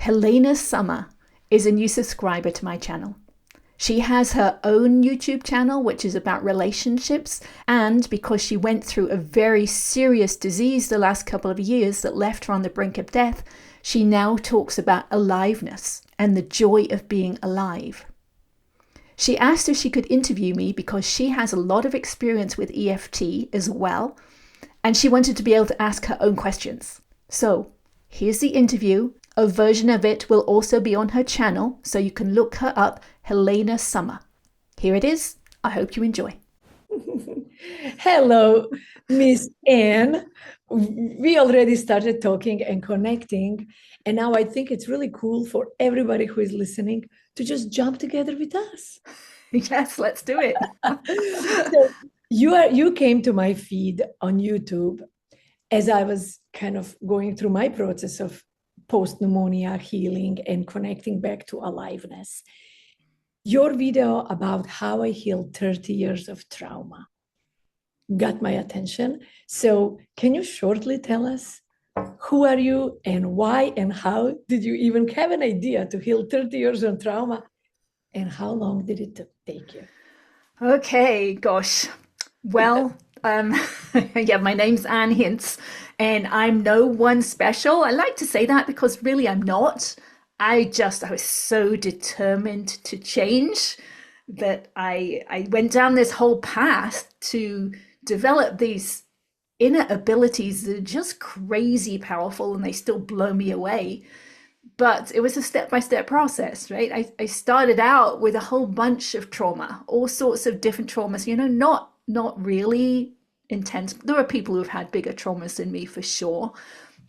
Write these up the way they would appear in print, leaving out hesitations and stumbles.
Helena Summer is a new subscriber to my channel. She has her own YouTube channel, which is about relationships. And because she went through a very serious disease the last couple of years that left her on the brink of death, she now talks about aliveness and the joy of being alive. She asked if she could interview me because she has a lot of experience with EFT as well, and she wanted to be able to ask her own questions. So here's the interview. A version of it will also be on her channel, so you can look her up, Helena Summer. Here it is. I hope you enjoy. Hello, Miss Anne. We already started talking and connecting, and now I think it's really cool for everybody who is listening to just jump together with us. Yes, let's do it. So you came to my feed on YouTube as I was kind of going through my process of post-pneumonia healing and connecting back to aliveness. Your video about how I healed 30 years of trauma got my attention. So can you shortly tell us who are you and why and how did you even have an idea to heal 30 years of trauma? And how long did it take you? Okay, gosh. Well, yeah, my name's Anne Hince, and I'm no one special. I like to say that because really I'm not. I was so determined to change that I went down this whole path to develop these inner abilities that are just crazy powerful, and they still blow me away. But it was a step-by-step process, right? I started out with a whole bunch of trauma, all sorts of different traumas, not really intense. There are people who've had bigger traumas than me for sure,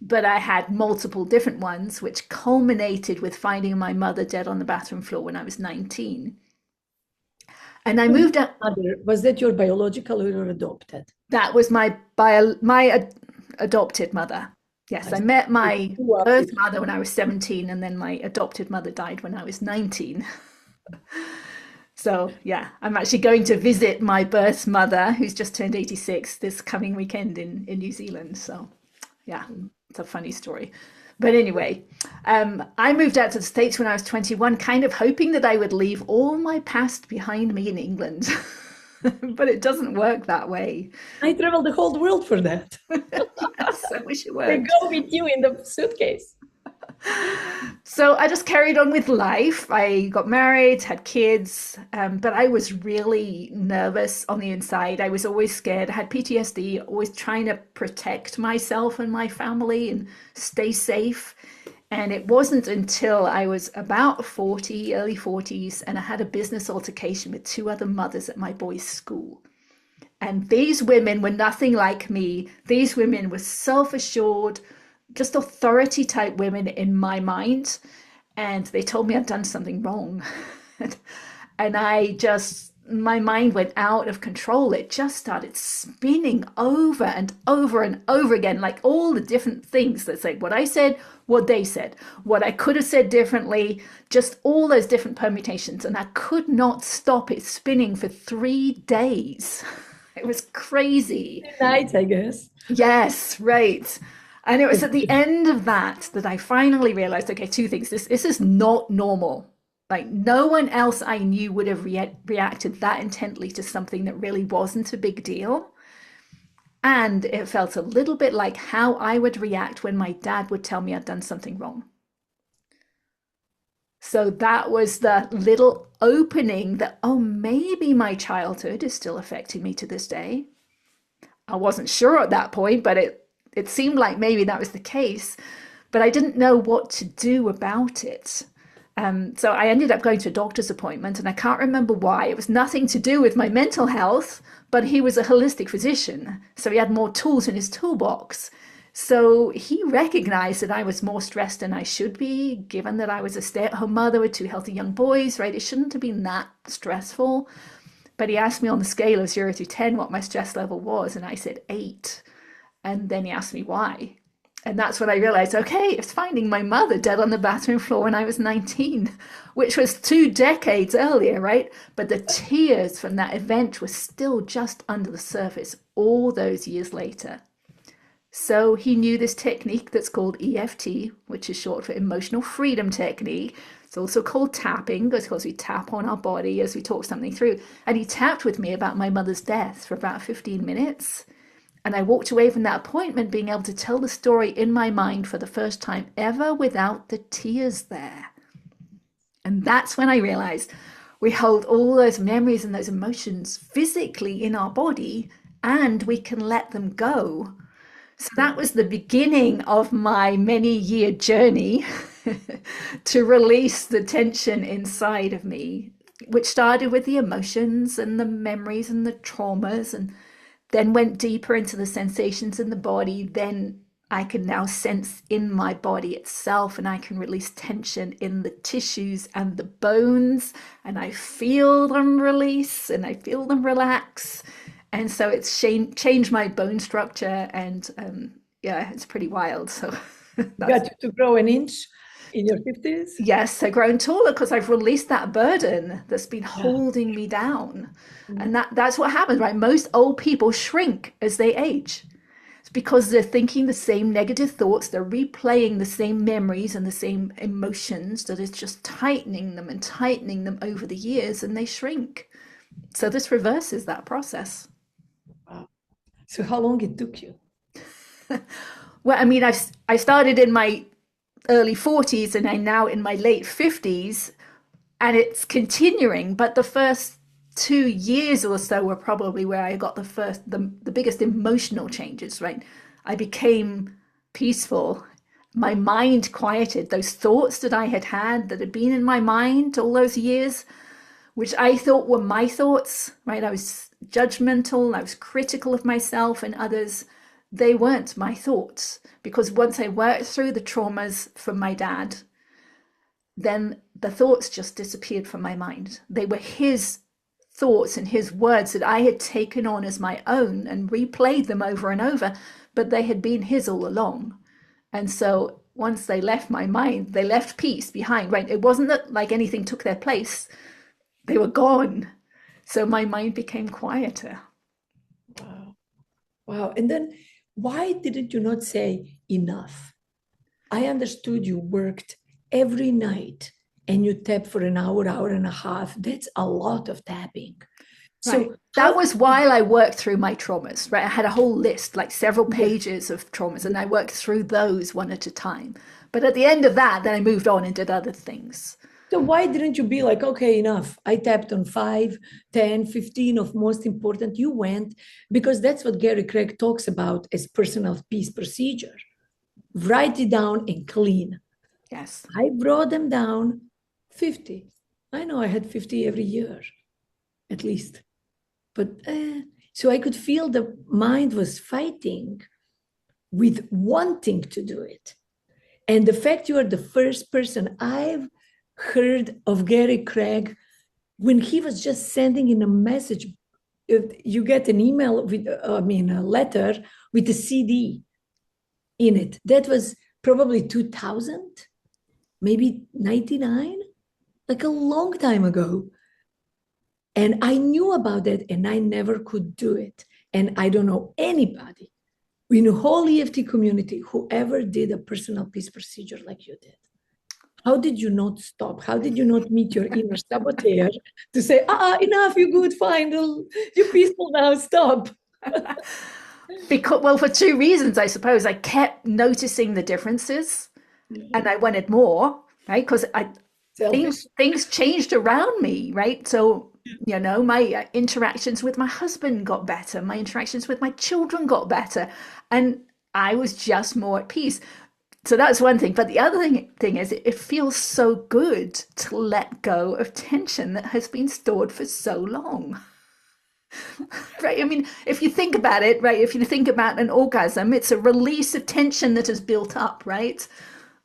but I had multiple different ones, which culminated with finding my mother dead on the bathroom floor when I was 19. And I moved up. Was that your biological or your adopted? That was my adopted mother. Yes, I met my birth mother when I was 17, and then my adopted mother died when I was 19. So yeah, I'm actually going to visit my birth mother, who's just turned 86, this coming weekend in New Zealand. So yeah, it's a funny story. But anyway, I moved out to the States when I was 21, kind of hoping that I would leave all my past behind me in England. But it doesn't work that way. I traveled the whole world for that. Yes, I wish it worked. They go with you in the suitcase. So I just carried on with life. I got married, had kids, but I was really nervous on the inside. I was always scared. I had PTSD, always trying to protect myself and my family and stay safe. And it wasn't until I was about 40, early 40s, and I had a business altercation with two other mothers at my boys' school. And these women were nothing like me. These women were self-assured, just authority type women in my mind. And they told me I'd done something wrong. And my mind went out of control. It just started spinning over and over and over again, like all the different things that say what I said, what they said, what I could have said differently, just all those different permutations. And I could not stop it spinning for 3 days. It was crazy. Night, I guess. Yes, right. And it was at the end of that I finally realized, okay, two things. This is not normal. Like no one else I knew would have reacted that intently to something that really wasn't a big deal. And it felt a little bit like how I would react when my dad would tell me I'd done something wrong. So that was the little opening that, oh, maybe my childhood is still affecting me to this day. I wasn't sure at that point, but it seemed like maybe that was the case, but I didn't know what to do about it. So I ended up going to a doctor's appointment, and I can't remember why. It was nothing to do with my mental health, but he was a holistic physician, so he had more tools in his toolbox. So he recognized that I was more stressed than I should be, given that I was a stay-at-home mother with two healthy young boys, right? It shouldn't have been that stressful. But he asked me on the scale of 0 to 10 what my stress level was, and I said 8. And then he asked me why. And that's when I realized, okay, it's finding my mother dead on the bathroom floor when I was 19, which was 2 decades earlier, right? But the tears from that event were still just under the surface all those years later. So he knew this technique that's called EFT, which is short for emotional freedom technique. It's also called tapping because we tap on our body as we talk something through. And he tapped with me about my mother's death for about 15 minutes. And I walked away from that appointment being able to tell the story in my mind for the first time ever without the tears there. And that's when I realized we hold all those memories and those emotions physically in our body and we can let them go. So that was the beginning of my many-year journey to release the tension inside of me, which started with the emotions and the memories and the traumas, and then went deeper into the sensations in the body. Then I can now sense in my body itself, and I can release tension in the tissues and the bones, and I feel them release and I feel them relax. And so it's changed my bone structure, and yeah, it's pretty wild. So that's Got you to grow an inch in your 50s? yes, I've grown taller because I've released that burden that's been Yeah. holding me down. Mm. And that's what happens, right? Most old people shrink as they age. It's because they're thinking the same negative thoughts, they're replaying the same memories and the same emotions that is just tightening them over the years, and they shrink. So this reverses that process. Wow. So how long it took you? Well, I mean, I started in my early 40s and I'm now in my late 50s, and it's continuing, but the first 2 years or so were probably where I got the biggest emotional changes, right? I became peaceful. My mind quieted. Those thoughts that I had that had been in my mind all those years, which I thought were my thoughts, right? I was judgmental, I was critical of myself and others. They weren't my thoughts because once I worked through the traumas from my dad, then the thoughts just disappeared from my mind. They were his thoughts and his words that I had taken on as my own and replayed them over and over, but they had been his all along. And so once they left my mind, they left peace behind, right? It wasn't that like anything took their place, they were gone. So my mind became quieter. Wow. Wow. And then why didn't you not say enough? I understood you worked every night and you tap for an hour, hour and a half. That's a lot of tapping. Right. So That how was while I worked through my traumas, right? I had a whole list, like several yes, pages of traumas, and I worked through those one at a time. But at the end of that, then I moved on and did other things. so why didn't you be like, okay, enough? I tapped on 5, 10, 15 of most important. You went because that's what Gary Craig talks about as personal peace procedure. Write it down and clean. Yes. I brought them down 50. I know I had 50 every year, at least. But so I could feel the mind was fighting with wanting to do it. And the fact you are the first person I've heard of Gary Craig when he was just sending in a message. You get an email with, I mean, a letter with a CD in it. That was probably 2000, maybe 99, like a long time ago. And I knew about that and I never could do it. And I don't know anybody in the whole EFT community who ever did a personal peace procedure like you did. How did you not stop? How did you not meet your inner saboteur to say, enough, you're good, fine, you're peaceful now, stop? Because, well, for two reasons, I suppose. I kept noticing the differences Yeah. and I wanted more, right? Because I Selfish. things changed around me, right? So, my interactions with my husband got better, my interactions with my children got better, and I was just more at peace. So that's one thing. But the other thing is, it feels so good to let go of tension that has been stored for so long. Right? I mean, if you think about it, right, if you think about an orgasm, it's a release of tension that has built up, right?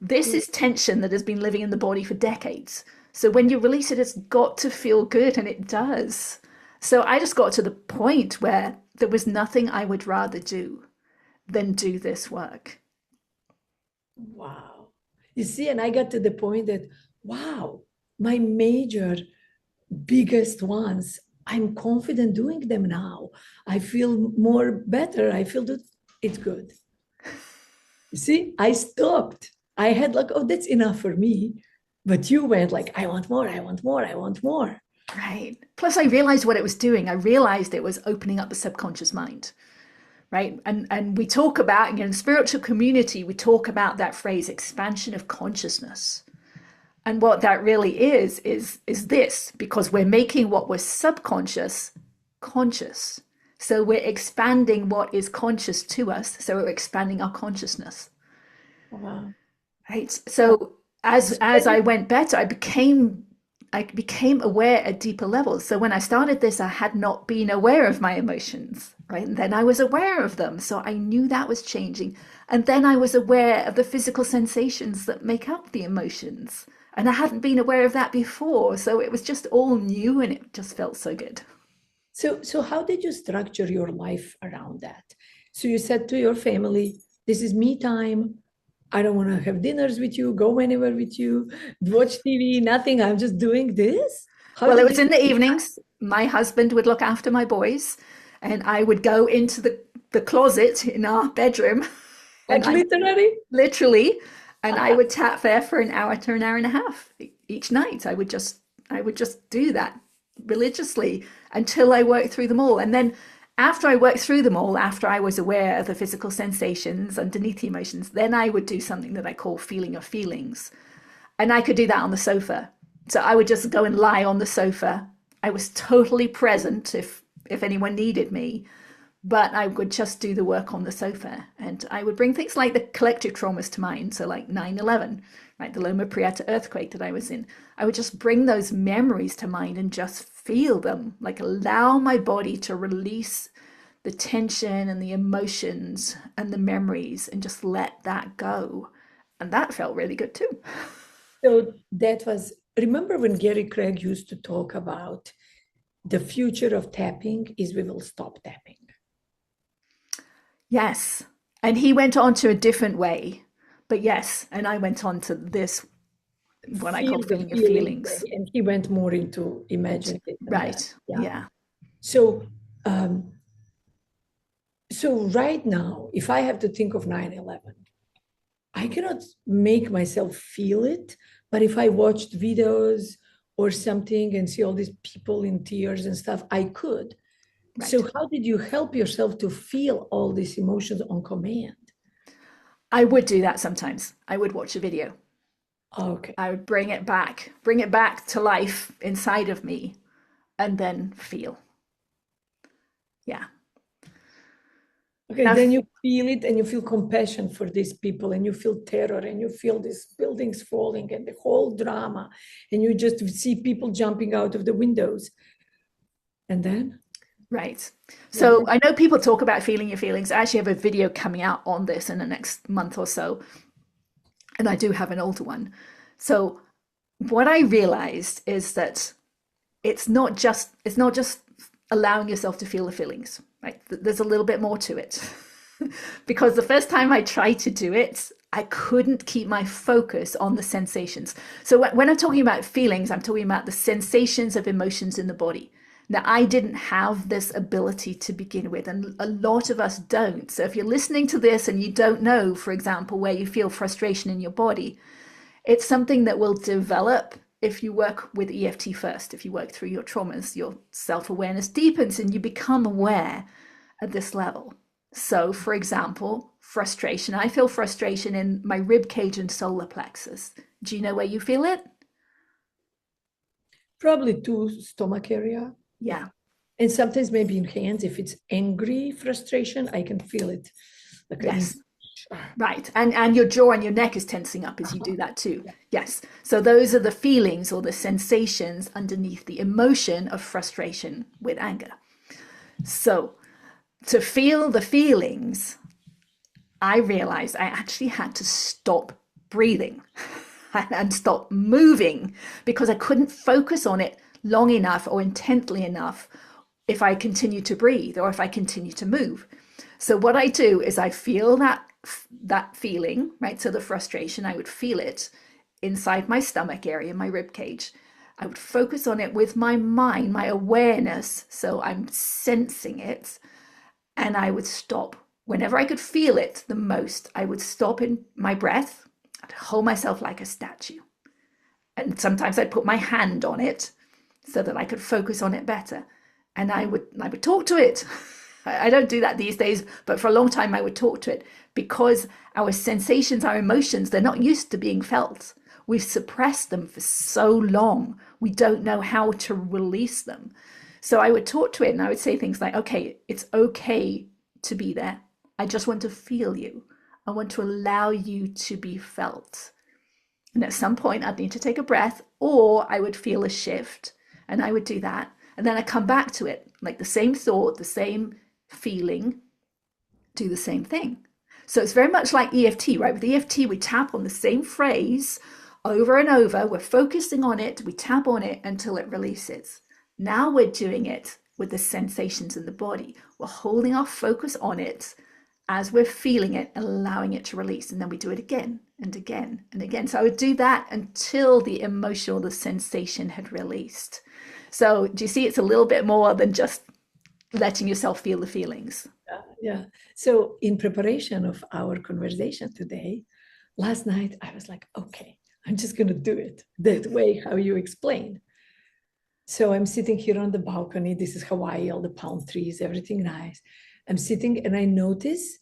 This is tension that has been living in the body for decades. So when you release it, it's got to feel good, and it does. So I just got to the point where there was nothing I would rather do than do this work. Wow. You see, and I got to the point that, wow, my major, biggest ones, I'm confident doing them now. I feel more better. I feel that it's good. See, I stopped. I had like, oh, that's enough for me. But you went like, I want more, I want more, I want more. Right. Plus, I realized what it was doing. I realized it was opening up the subconscious mind. Right. And we talk about, in spiritual community, we talk about that phrase, expansion of consciousness. And what that really is this, because we're making what was subconscious conscious. So we're expanding what is conscious to us. So we're expanding our consciousness. Wow. Right. Wow. So as I went better, I became aware at deeper levels. So when I started this, I had not been aware of my emotions, right? And then I was aware of them. So I knew that was changing. And then I was aware of the physical sensations that make up the emotions. And I hadn't been aware of that before. So it was just all new and it just felt so good. So how did you structure your life around that? So you said to your family, this is me time. I don't want to have dinners with you, go anywhere with you, watch TV, nothing. I'm just doing this. How Well, it did you was in the evenings. My husband would look after my boys, and I would go into the closet in our bedroom and like I literally? literally, and I would tap there for an hour to an hour and a half each night. I would just do that religiously until I worked through them all. And then after I worked through them all, after I was aware of the physical sensations underneath the emotions, then I would do something that I call feeling of feelings. And I could do that on the sofa. So I would just go and lie on the sofa. I was totally present if anyone needed me, but I would just do the work on the sofa. And I would bring things like the collective traumas to mind. So, like 9/11, right, the Loma Prieta earthquake that I was in. I would just bring those memories to mind and just feel them, like allow my body to release the tension and the emotions and the memories and just let that go. And that felt really good too. So that was, remember when Gary Craig used to talk about the future of tapping is we will stop tapping. Yes. And he went on to a different way. But yes, and I went on to this, what I call Feel the feeling of feeling way. feelings. And he went more into And imagine this and that. right. Yeah. Yeah. So um, so right now, if I have to think of 9/11, I cannot make myself feel it. But if I watched videos or something and see all these people in tears and stuff, I could. Right. So how did you help yourself to feel all these emotions on command? I would do that sometimes. I would watch a video. Okay. I would bring it back to life inside of me and then feel. Yeah. Okay, Now, then you feel it and you feel compassion for these people and you feel terror and you feel these buildings falling and the whole drama and you just see people jumping out of the windows. And then right. what So happened? I know people talk about feeling your feelings. I actually have a video coming out on this in the next month or so, and I do have an older one. So what I realized is that it's not just allowing yourself to feel the feelings, right? There's a little bit more to it. Because the first time I tried to do it, I couldn't keep my focus on the sensations. So when I'm talking about feelings, I'm talking about the sensations of emotions in the body. Now, I didn't have this ability to begin with, and a lot of us don't. So if you're listening to this and you don't know, for example, where you feel frustration in your body, it's something that will develop if you work with EFT first. If you work through your traumas, your self awareness deepens and you become aware at this level. So, for example, frustration. I feel frustration in my rib cage and solar plexus. Do you know where you feel it? Probably to stomach area. Yeah. Yeah. And sometimes maybe in hands, if it's angry frustration, I can feel it like a Yes. Right. And your jaw and your neck is tensing up as you do that too. Yes. So those are the feelings or the sensations underneath the emotion of frustration with anger. So to feel the feelings, I realized I actually had to stop breathing and stop moving because I couldn't focus on it long enough or intently enough if I continue to breathe or if I continue to move. So what I do is I feel that feeling, right? So the frustration, I would feel it inside my stomach area, my rib cage. I would focus on it with my mind, my awareness. So I'm sensing it and I would stop Whenever I could feel it the most, I would stop in my breath. I'd hold myself like a statue. And sometimes I'd put my hand on it so that I could focus on it better. And I would talk to it. I don't do that these days, but for a long time I would talk to it because our sensations, our emotions, they're not used to being felt. We've suppressed them for so long. We don't know how to release them. So I would talk to it and I would say things like, okay, it's okay to be there. I just want to feel you. I want to allow you to be felt. And at some point, I'd need to take a breath, or I would feel a shift, and I would do that. And then I come back to it, like the same thought, the same feeling, do the same thing. So it's very much like EFT, right? With EFT, we tap on the same phrase over and over. We're focusing on it, we tap on it until it releases. Now we're doing it with the sensations in the body. We're holding our focus on it as we're feeling it and allowing it to release. And then we do it again and again and again. So I would do that until the emotion or the sensation had released. So do you see, it's a little bit more than just letting yourself feel the feelings. Yeah. So in preparation of our conversation today, last night I was like, okay, I'm just going to do it that way, how you explained. So I'm sitting here on the balcony. This is Hawaii, all the palm trees, everything nice. I'm sitting and I notice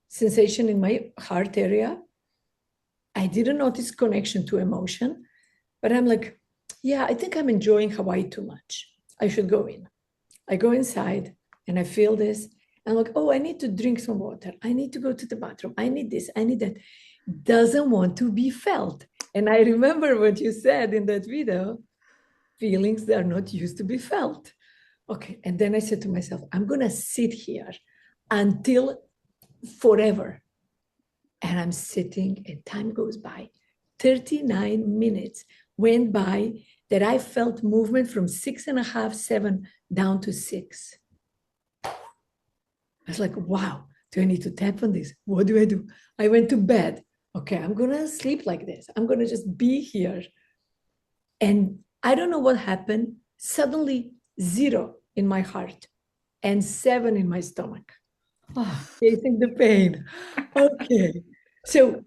sensation in my heart area. I didn't notice connection to emotion, but I'm like, yeah, I think I'm enjoying Hawaii too much. I should go in. I go inside and I feel this. I'm like, oh, I need to drink some water. I need to go to the bathroom. I need this. I need that. Doesn't want to be felt. And I remember what you said in that video, feelings that are not used to be felt. Okay. And then I said to myself, I'm going to sit here until forever. And I'm sitting and time goes by. 39 minutes went by that I felt movement from 6.5, 7 down to 6. I was like, wow, do I need to tap on this? What do I do? I went to bed. Okay, I'm going to sleep like this. I'm going to just be here. And I don't know what happened. Suddenly, 0 in my heart and 7 in my stomach. Oh, facing the pain. Okay. So,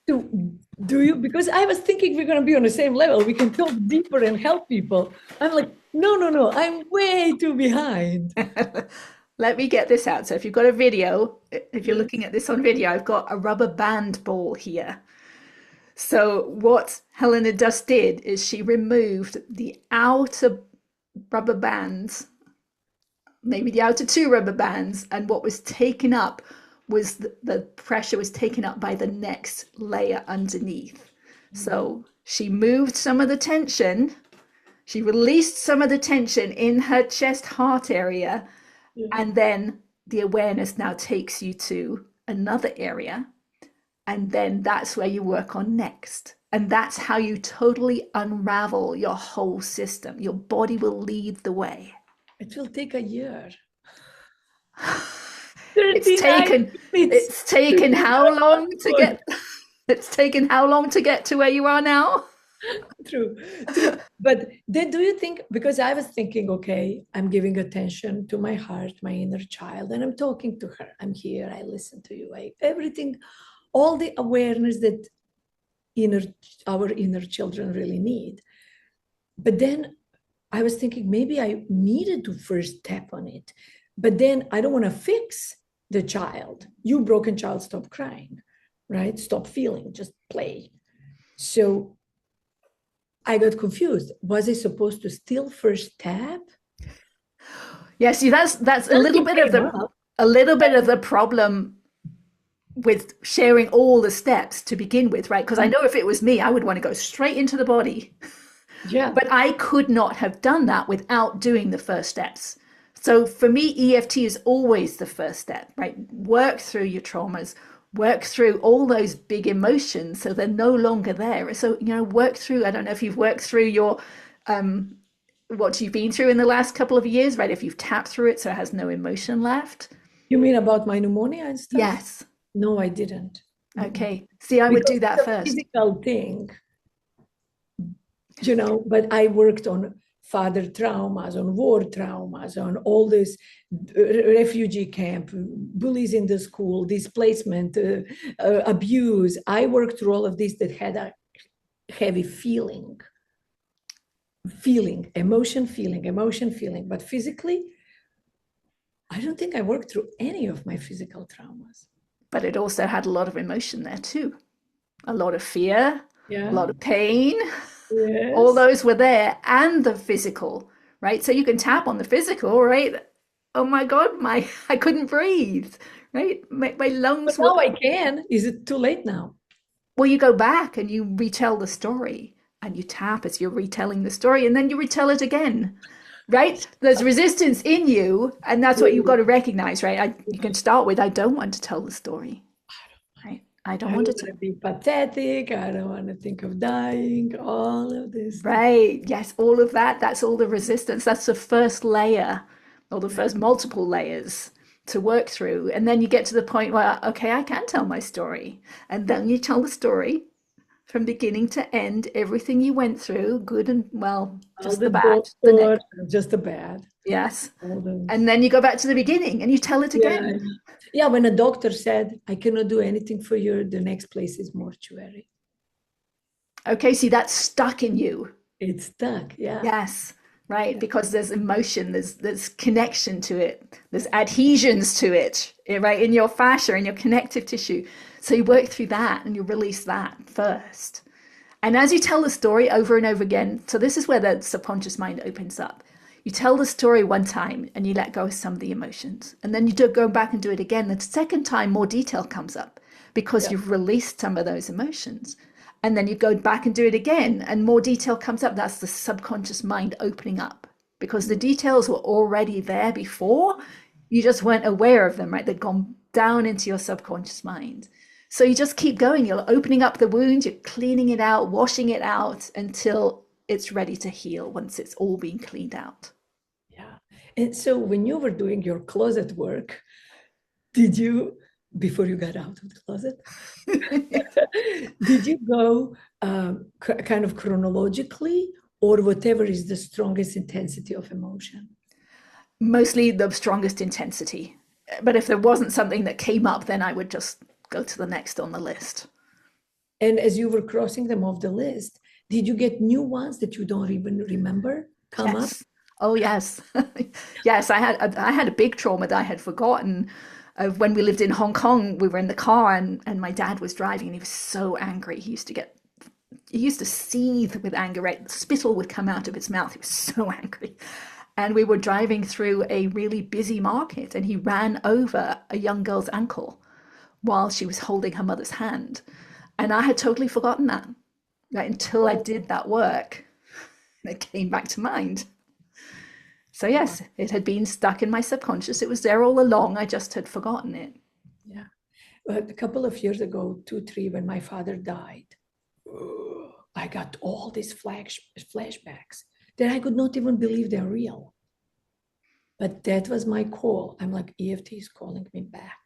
do you, because I was thinking we're going to be on the same level, we can talk deeper and help people. I'm like, no, I'm way too behind. Let me get this out. So if you've got a video, if you're looking at this on video, I've got a rubber band ball here. So what Helena just did is she removed the outer rubber bands, maybe the outer 2 rubber bands, and what was taken up was the pressure was taken up by the next layer underneath. So she moved some of the tension, she released some of the tension in her chest heart area, and then the awareness now takes you to another area. And then that's where you work on next. And that's how you totally unravel your whole system. Your body will lead the way. It will take a year. It's taken how long to get it's taken how long to get to where you are now? True. But then do you think, because I was thinking, okay, I'm giving attention to my heart, my inner child, and I'm talking to her. I'm here, I listen to you, everything, all the awareness that our inner children really need. But then I was thinking maybe I needed to first tap on it. But then I don't want to fix the child. You broken child, stop crying, right? Stop feeling, just play. So I got confused. Was I supposed to still first tap? Yeah, see, that's a little bit of the problem with sharing all the steps to begin with, right? Because I know if it was me, I would want to go straight into the body. Yeah. But I could not have done that without doing the first steps. So for me, EFT is always the first step, right? Work through your traumas, work through all those big emotions so they're no longer there. So, work through, I don't know if you've worked through your what you've been through in the last couple of years, right? If you've tapped through it so it has no emotion left. You mean about my pneumonia and stuff? Yes. No, I didn't. Okay. See, I would do that it's a first. physical thing, but I worked on father traumas, on war traumas, on all this refugee camp, bullies in the school, displacement, abuse. I worked through all of this that had a heavy emotion feeling. But physically, I don't think I worked through any of my physical traumas. But it also had a lot of emotion there too. A lot of fear, a Yeah. lot of pain. All Yes. those were there, and the physical, right? So you can tap on the physical, right? Oh my God, my I couldn't breathe, right? My But lungs were. now I can. Is it too late now? Well, you go back and you retell the story and you tap as you're retelling the story and then you retell it again, right? There's resistance in you, and that's what you've got to recognize, right? You can start with, I don't want to tell the story, right? I I don't don't want to want to be pathetic. I don't want to think of dying. All of this stuff. right. Yes, all of that. That's all the resistance. That's the first layer or the Yeah. first multiple layers to work through. And then you get to the point where, okay, I can tell my story. And then you tell the story from beginning to end, everything you went through, good and well, All just the the bad, the doctor, negative. just the bad. Yes. All And those. then you go back to the beginning and you tell it Yeah. again. Yeah. When a doctor said, I cannot do anything for you, the next place is mortuary. Okay, see, that's stuck in you. It's stuck. Yeah. Yes, right, Yeah. because there's emotion, there's connection to it, there's adhesions to it, right, in your fascia, in your connective tissue. So you work through that and you release that first. And as you tell the story over and over again, so this is where the subconscious mind opens up. You tell the story one time and you let go of some of the emotions. And then you do go back and do it again. The second time, more detail comes up because Yeah. you've released some of those emotions. And then you go back and do it again and more detail comes up. That's the subconscious mind opening up because the details were already there before. You just weren't aware of them, right? They'd gone down into your subconscious mind. So you just keep going. You're opening up the wound, you're cleaning it out, washing it out until it's ready to heal once it's all been cleaned out. Yeah. And so when you were doing your closet work, did you, before you got out of the closet, did you go kind of chronologically or whatever is the strongest intensity of emotion? Mostly the strongest intensity. But if there wasn't something that came up, then I would just go to the next on the list. And as you were crossing them off the list, did you get new ones that you don't even remember come up? Yes. Oh, yes. Yes, I had a big trauma that I had forgotten. When we lived in Hong Kong, we were in the car and my dad was driving and he was so angry. He used to seethe with anger, right? Spittle would come out of his mouth. He was so angry. And we were driving through a really busy market and he ran over a young girl's ankle while she was holding her mother's hand. And I had totally forgotten that, right, until I did that work. And it came back to mind. So, yes, it had been stuck in my subconscious. It was there all along. I just had forgotten it. Yeah. But a couple of years ago, 2, 3, when my father died, I got all these flashbacks that I could not even believe they're real. But that was my call. I'm like, EFT is calling me back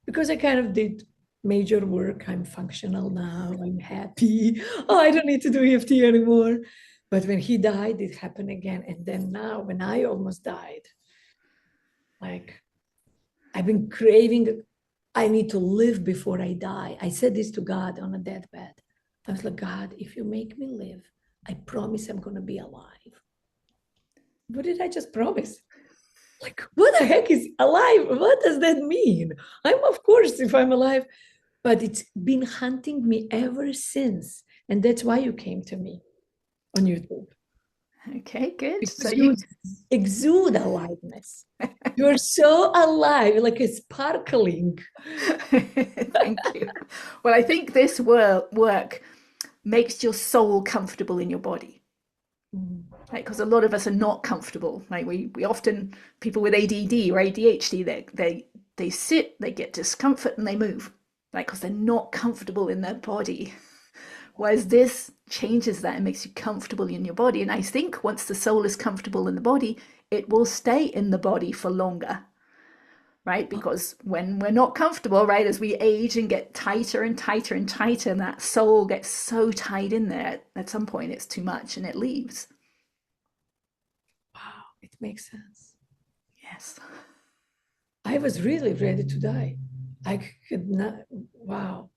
because I kind of did major work. I'm functional now. I'm happy. Oh, I don't need to do EFT anymore. But when he died, it happened again. And then now, when I almost died, like I've been craving, I need to live before I die. I said this to God on a deathbed. I was like, God, if you make me live, I promise I'm going to be alive. What did I just promise? Like, what the heck is alive? What does that mean? I'm, of course, if I'm alive, but it's been hunting me ever since. And that's why you came to me on YouTube, Okay, good. So because you you, exude aliveness. You're so alive, like a sparkling. thank you. Well, I think this work makes your soul comfortable in your body, right? Because a lot of us are not comfortable. Like we often people with ADD or ADHD, they sit, they get discomfort, and they move, right? Because they're not comfortable in their body. Whereas this changes that and makes you comfortable in your body. And I think once the soul is comfortable in the body, it will stay in the body for longer, right? Because when we're not comfortable, right, as we age and get tighter and tighter and tighter, and that soul gets so tied in there, at some point it's too much and it leaves. It makes sense. Yes. I was really ready to die. I could not, wow.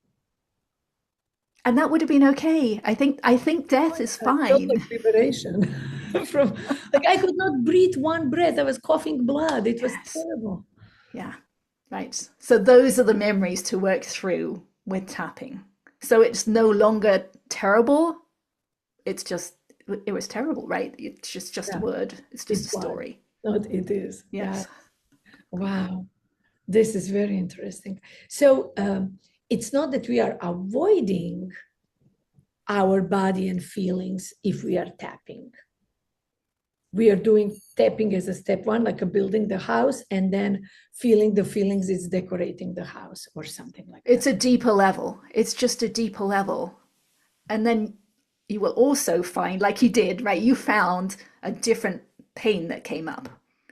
And that would have been okay. I think death is I felt like fine. liberation from, like, I could not breathe one breath. I was coughing blood. It was Yes. terrible. Yeah. Right. So those are the memories to work through with tapping. So it's no longer terrible. It's just it was terrible, right? It's just a Yeah, word. It's just it a was. story. Not it is. Yeah. Yes. Wow. This is very interesting. So it's not that we are avoiding our body and feelings if we are tapping. We are doing tapping as a step one, like a building the house, and then feeling the feelings is decorating the house or something like It's that. a deeper level. It's just a deeper level. And then you will also find, like you did, right? You found a different pain that came up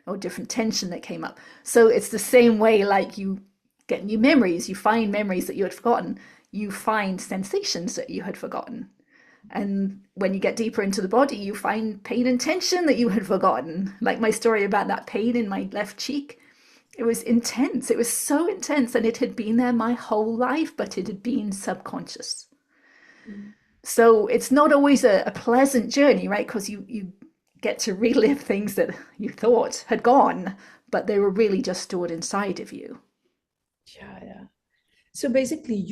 or different tension that came up. So it's the same way, like you get new memories, you find memories that you had forgotten, you find sensations that you had forgotten. And when you get deeper into the body, you find pain and tension that you had forgotten. Like my story about that pain in my left cheek. It was intense. It was so intense. And it had been there my whole life, but it had been subconscious. Mm. So it's not always a pleasant journey, right? Because you get to relive things that you thought had gone, but they were really just stored inside of you. Yeah, yeah. So basically,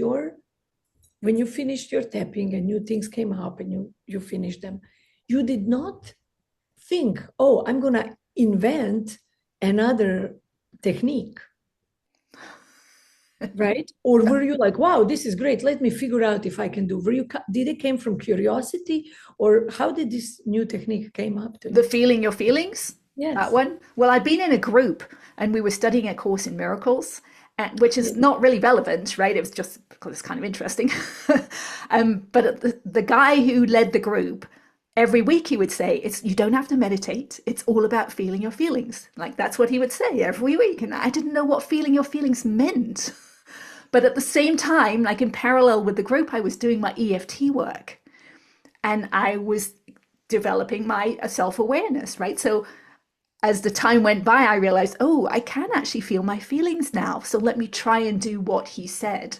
when you finished your tapping and new things came up and you finished them, you did not think, oh, I'm gonna invent another technique, right? Or were you like, wow, this is great, let me figure out if I can do? Did it came from curiosity, or how did this new technique came up to The you? feeling your feelings, that Yes. one. Well, I'd been in a group and we were studying A Course in Miracles, which is Yes. not really relevant, right? It was just because it's kind of interesting. But the guy who led the group, every week he would say, "It's you don't have to meditate. It's all about feeling your feelings." Like that's what he would say every week, and I didn't know what feeling your feelings meant. But at the same time, like in parallel with the group, I was doing my EFT work and I was developing my self awareness, right? So as the time went by, I realized, oh, I can actually feel my feelings now. So let me try and do what he said.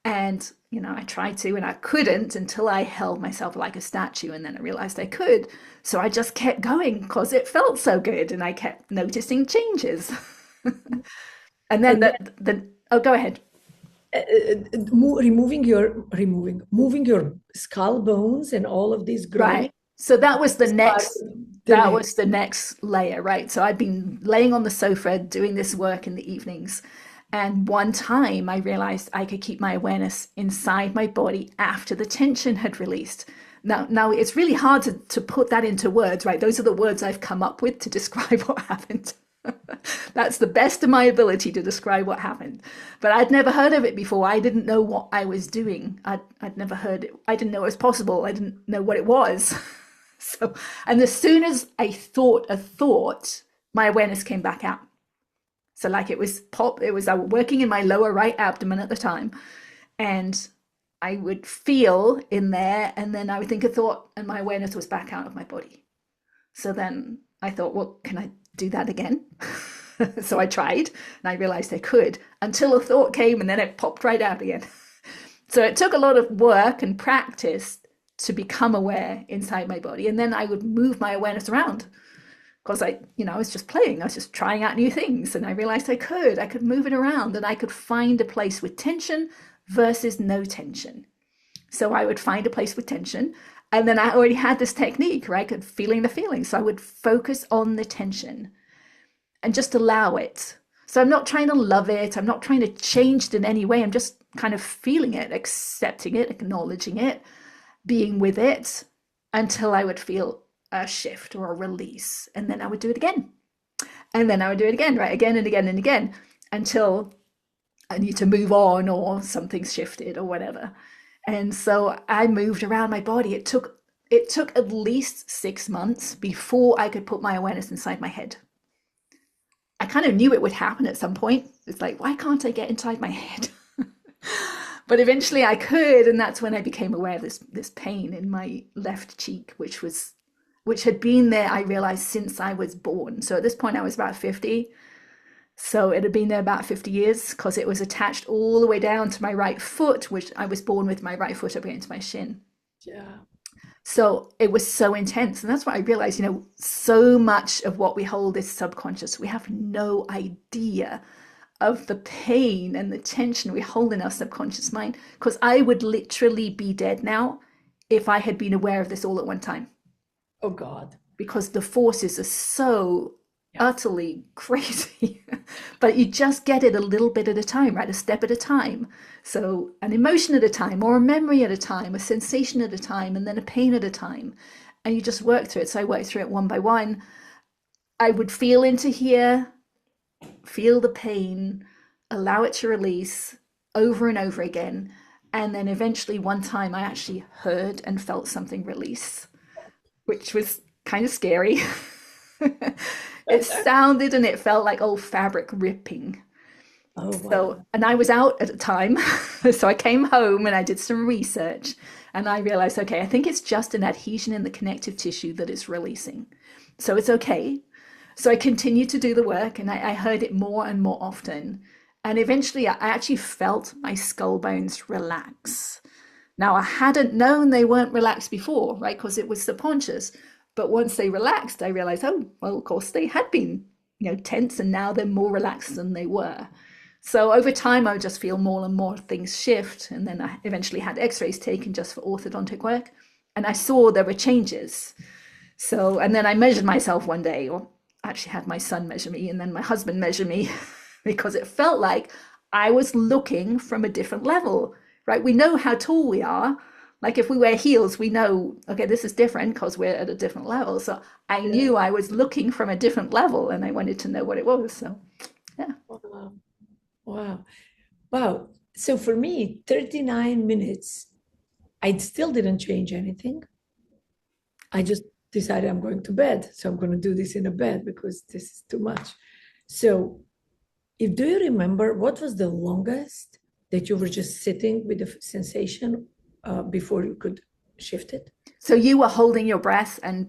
And, I tried to and I couldn't until I held myself like a statue. And then I realized I could. So I just kept going because it felt so good and I kept noticing changes. And then And oh, go ahead. moving your skull bones and all of this growing Right. So that was the is part next of the that next. was the next layer, right? So I'd been laying on the sofa doing this work in the evenings. And one time I realized I could keep my awareness inside my body after the tension had released. Now it's really hard to put that into words, right? Those are the words I've come up with to describe what happened. That's the best of my ability to describe what happened. But I'd never heard of it before. I didn't know what I was doing. I'd never heard it. I didn't know it was possible. I didn't know what it was. So, and as soon as I thought a thought, my awareness came back out. So, like it was working in my lower right abdomen at the time. And I would feel in there, and then I would think a thought, and my awareness was back out of my body. So then I thought, well, can I do that again? So I tried and I realized I could until a thought came and then it popped right out again. So it took a lot of work and practice to become aware inside my body. And then I would move my awareness around because I was just playing. I was just trying out new things. And I realized I could move it around and I could find a place with tension versus no tension. So I would find a place with tension. And then I already had this technique, right? Feeling the feeling. So I would focus on the tension and just allow it. So I'm not trying to love it. I'm not trying to change it in any way. I'm just kind of feeling it, accepting it, acknowledging it, being with it until I would feel a shift or a release. And then I would do it again. And then I would do it again, right? Again and again and again until I need to move on or something's shifted or whatever. And so I moved around my body. It took at least 6 months before I could put my awareness inside my head. I kind of knew it would happen at some point. It's like, why can't I get inside my head? But eventually I could, and that's when I became aware of this pain in my left cheek, which was which had been there, I realized, since I was born. So at this point, I was about 50. So it had been there about 50 years because it was attached all the way down to my right foot, which I was born with my right foot up against my shin. Yeah. So it was so intense. And that's what I realized, so much of what we hold is subconscious. We have no idea of the pain and the tension we hold in our subconscious mind. Because I would literally be dead now if I had been aware of this all at one time. Oh God. Because the forces are so Yeah. utterly crazy. But you just get it a little bit at a time, right? A step at a time. So an emotion at a time, or a memory at a time, a sensation at a time, and then a pain at a time. And you just work through it. So I worked through it one by one. I would feel into here, feel the pain, allow it to release over and over again. And then eventually one time I actually heard and felt something release, which was kind of scary. It sounded and it felt like old fabric ripping. Oh So, wow. and I was out at the time. So I came home and I did some research and I realized, okay, I think it's just an adhesion in the connective tissue that is releasing. So it's okay. So I continued to do the work and I heard it more and more often. And eventually I actually felt my skull bones relax. Now, I hadn't known they weren't relaxed before, right? Because it was subconscious. But once they relaxed, I realized, oh, well, of course, they had been, tense, and now they're more relaxed than they were. So over time, I would just feel more and more things shift. And then I eventually had x-rays taken just for orthodontic work. And I saw there were changes. So, and then I measured myself one day, or actually had my son measure me, and then my husband measure me, because it felt like I was looking from a different level, right? We know how tall we are. Like if we wear heels, we know, okay, this is different because we're at a different level. So I Yeah. knew I was looking from a different level and I wanted to know what it was. So, yeah. Wow. Wow. Wow. So for me, 39 minutes, I still didn't change anything. I just decided I'm going to bed. So I'm going to do this in a bed because this is too much. So if do you remember what was the longest that you were just sitting with the sensation before you could shift it? So you were holding your breath and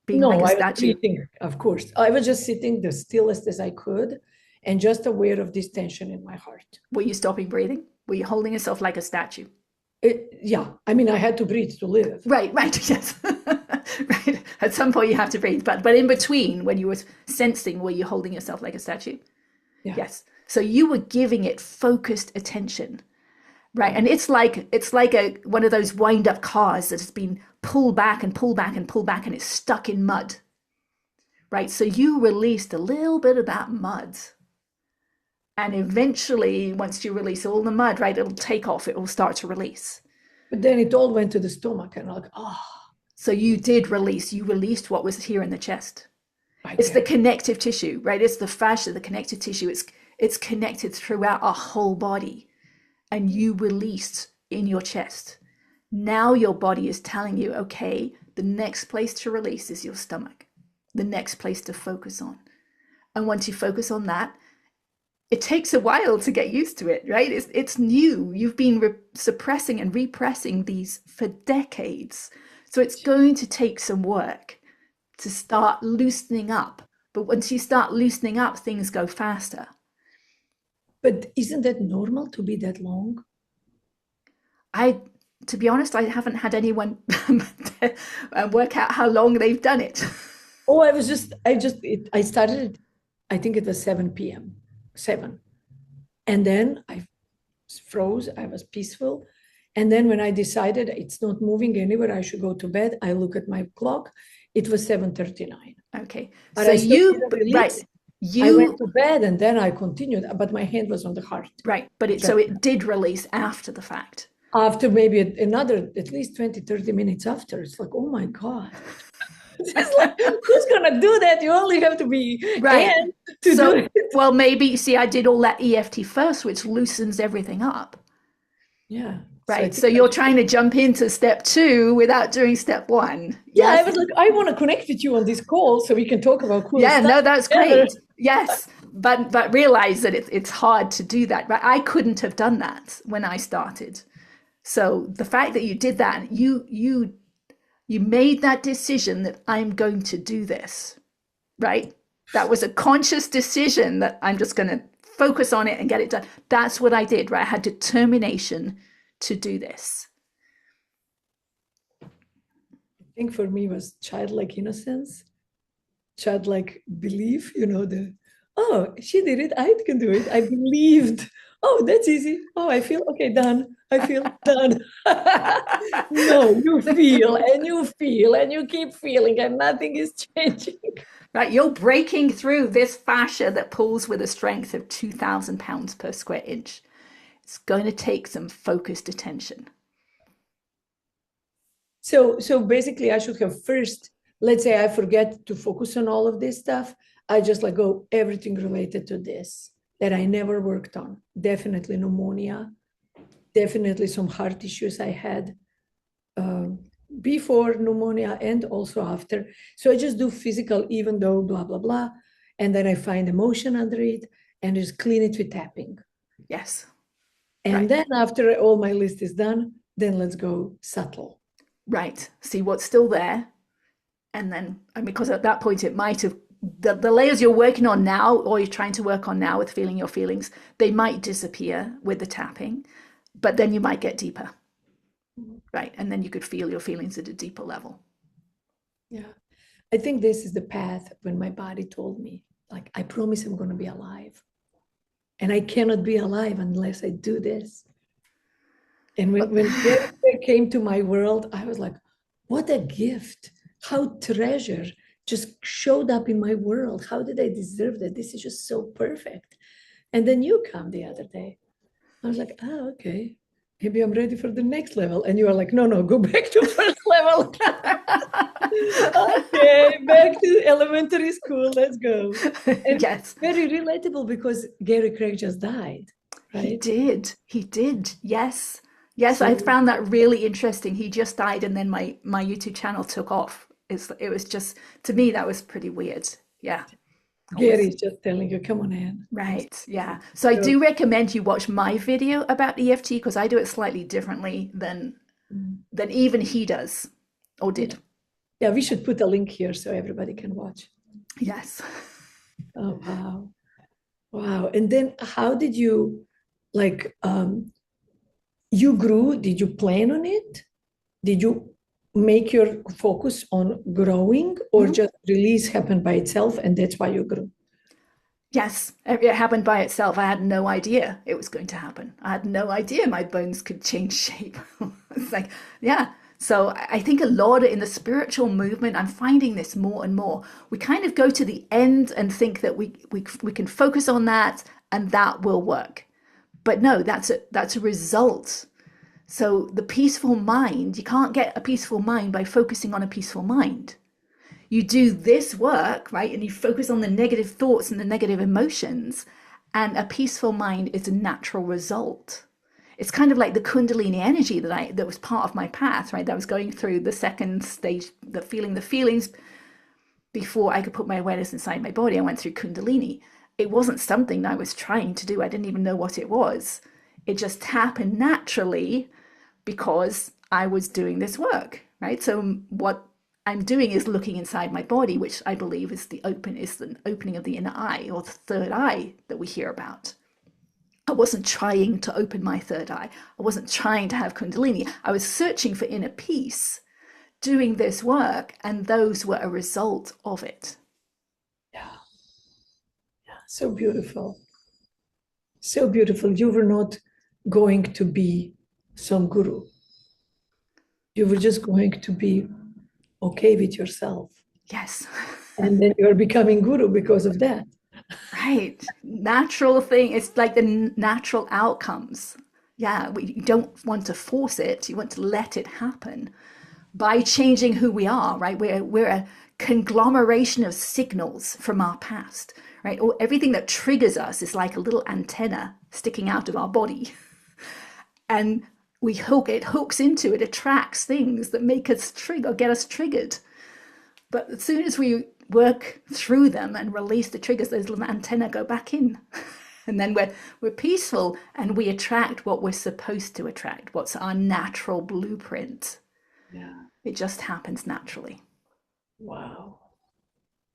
being like No, a I was statue. breathing, of course. I was just sitting the stillest as I could and just aware of this tension in my heart. Were you stopping breathing? Were you holding yourself like a statue? Yeah, I mean, I had to breathe to live. Right, right, yes. Right. At some point you have to breathe, but in between, when you were sensing, were you holding yourself like a statue? Yeah. Yes. So you were giving it focused attention, right? Wow. And it's like a one of those wind up cars that has been pulled back and pulled back and pulled back and it's stuck in mud, right? So you released a little bit of that mud. And eventually, once you release all the mud, right, it'll take off, it will start to release. But then it all went to the stomach and like, oh, So you did release, you released what was here in the chest. I It's the get it. connective tissue, right? It's the fascia, the connective tissue. It's connected throughout our whole body. And you released in your chest. Now your body is telling you, okay, the next place to release is your stomach, the next place to focus on. And once you focus on that, it takes a while to get used to it, right? It's new. You've been suppressing and repressing these for decades. So it's going to take some work to start loosening up. But once you start loosening up, things go faster. But isn't that normal to be that long? I, to be honest, I haven't had anyone work out how long they've done it. Oh, I started, I think it was 7 p.m., 7. And then I froze, I was peaceful. And then when I decided it's not moving anywhere, I should go to bed, I look at my clock, it was 7:39. Okay, But so I still you, didn't right, release. I went you, to bed and then I continued, but my hand was on the heart. right, but Which so it did release after the fact. after maybe another, at least 20, 30 minutes after, it's like, oh my God. It's like, who's gonna do that? You only have to be Right. and to do So, it. well, maybe, you see, I did all that EFT first, which loosens everything up. Yeah. So I Right. think So you're trying to jump into step two without doing step one. yeah, I Yes. was like, I want to connect with you on this call so we can talk about cool Yeah, stuff no, that's together. great. Yes. But realize that it's hard to do that. But I couldn't have done that when I started. So the fact that you did that, you You made that decision that I'm going to do this, right? That was a conscious decision that I'm just going to focus on it and get it done. That's what I did, right? I had determination to do this. I think for me was childlike innocence, childlike belief, you know, oh, she did it, I can do it. I believed. Oh, that's easy. Oh, I feel okay, done. I feel done. No, you feel and you feel and you keep feeling and nothing is changing. Right, you're breaking through this fascia that pulls with a strength of 2,000 pounds per square inch. It's going to take some focused attention. So basically I should have first, let's say I forget to focus on all of this stuff. I just like go everything related to this that I never worked on. Definitely pneumonia, definitely some heart issues I had before pneumonia and also after. So I just do physical, even though blah, blah, blah. And then I find emotion under it and just clean it with tapping. Yes. And Right. then after all my list is done, then let's go subtle. Right. See what's still there. And then, and because at that point it might have, the layers you're working on now, or you're trying to work on now with feeling your feelings, they might disappear with the tapping, but then you might get deeper. Right. And then you could feel your feelings at a deeper level. Yeah. I think this is the path when my body told me, like, I promise I'm going to be alive. And I cannot be alive unless I do this. And when Gary came to my world, I was like, what a gift. How treasure just showed up in my world. How did I deserve that? This is just so perfect. And then you come the other day. I was like, oh, okay. Maybe I'm ready for the next level. And you are like, no, no, go back to first level. Okay, back to elementary school. Let's go. And Yes. very relatable because Gary Craig just died, He right? did. He did. Yes. Yes, I So found that really interesting. He just died and then my YouTube channel took off. It was just, to me that was pretty weird. Yeah. Gary Always. is just telling you, come on in. Right. Yeah. So I So, do recommend you watch my video about EFT because I do it slightly differently mm, than even he does or yeah. did. Yeah, we should put a link here so everybody can watch. Yes. Oh, wow. Wow. And then how did you like you grew? Did you plan on it? Did you make your focus on growing or Mhm. just release happened by itself and that's why you grew? Yes, it happened by itself. I had no idea it was going to happen. I had no idea my bones could change shape. It's like, yeah. So I think a lot in the spiritual movement, I'm finding this more and more. We kind of go to the end and think that we can focus on that and that will work. But no, that's a result. So the peaceful mind, you can't get a peaceful mind by focusing on a peaceful mind. You do this work, right? And you focus on the negative thoughts and the negative emotions, and a peaceful mind is a natural result. It's kind of like the Kundalini energy that was part of my path, right? That was going through the second stage, the feelings before I could put my awareness inside my body. I went through Kundalini. It wasn't something I was trying to do. I didn't even know what it was. It just happened naturally because I was doing this work, right? So what I'm doing is looking inside my body, which I believe is the opening of the inner eye or the third eye that we hear about. I wasn't trying to open my third eye. I wasn't trying to have Kundalini. I was searching for inner peace, doing this work, and those were a result of it. Yeah, yeah, so beautiful. So beautiful. You were not going to be some guru. You were just going to be okay with yourself. Yes. And then you're becoming guru because of that. Right. Natural thing. It's like the natural outcomes. Yeah, you don't want to force it. You want to let it happen by changing who we are, right? We're a conglomeration of signals from our past, right? Or everything that triggers us is like a little antenna sticking out of our body. And it hooks into it, attracts things that make us trigger, get us triggered. But as soon as we work through them and release the triggers, those little antennae go back in. And then we're peaceful and we attract what we're supposed to attract, what's our natural blueprint. Yeah. It just happens naturally. Wow.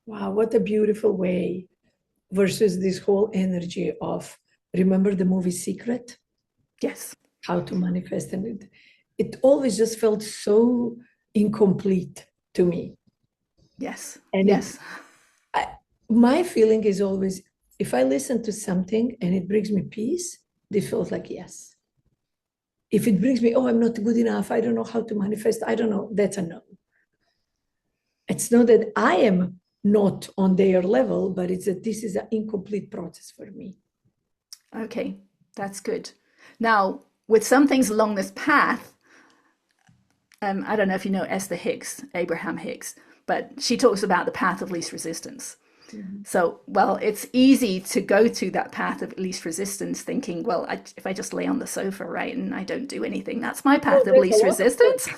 Wow, what a beautiful way versus this whole energy of, remember the movie Secret? Yes, How to manifest. And it always just felt so incomplete to me. yes, And yes. I, my feeling is always, if I listen to something and it brings me peace, this feels like yes. If it brings me, oh, I'm not good enough, I don't know how to manifest, I don't know, that's a no. It's not that I am not on their level, but it's that this is an incomplete process for me. Okay, that's good. Now, with some things along this path, I don't know if you know Esther Hicks, Abraham Hicks, but she talks about the path of least resistance. Mhm. So, well, it's easy to go to that path of least resistance thinking, well, if I just lay on the sofa, right, and I don't do anything, that's my Oh, path of there's a least lot of resistance.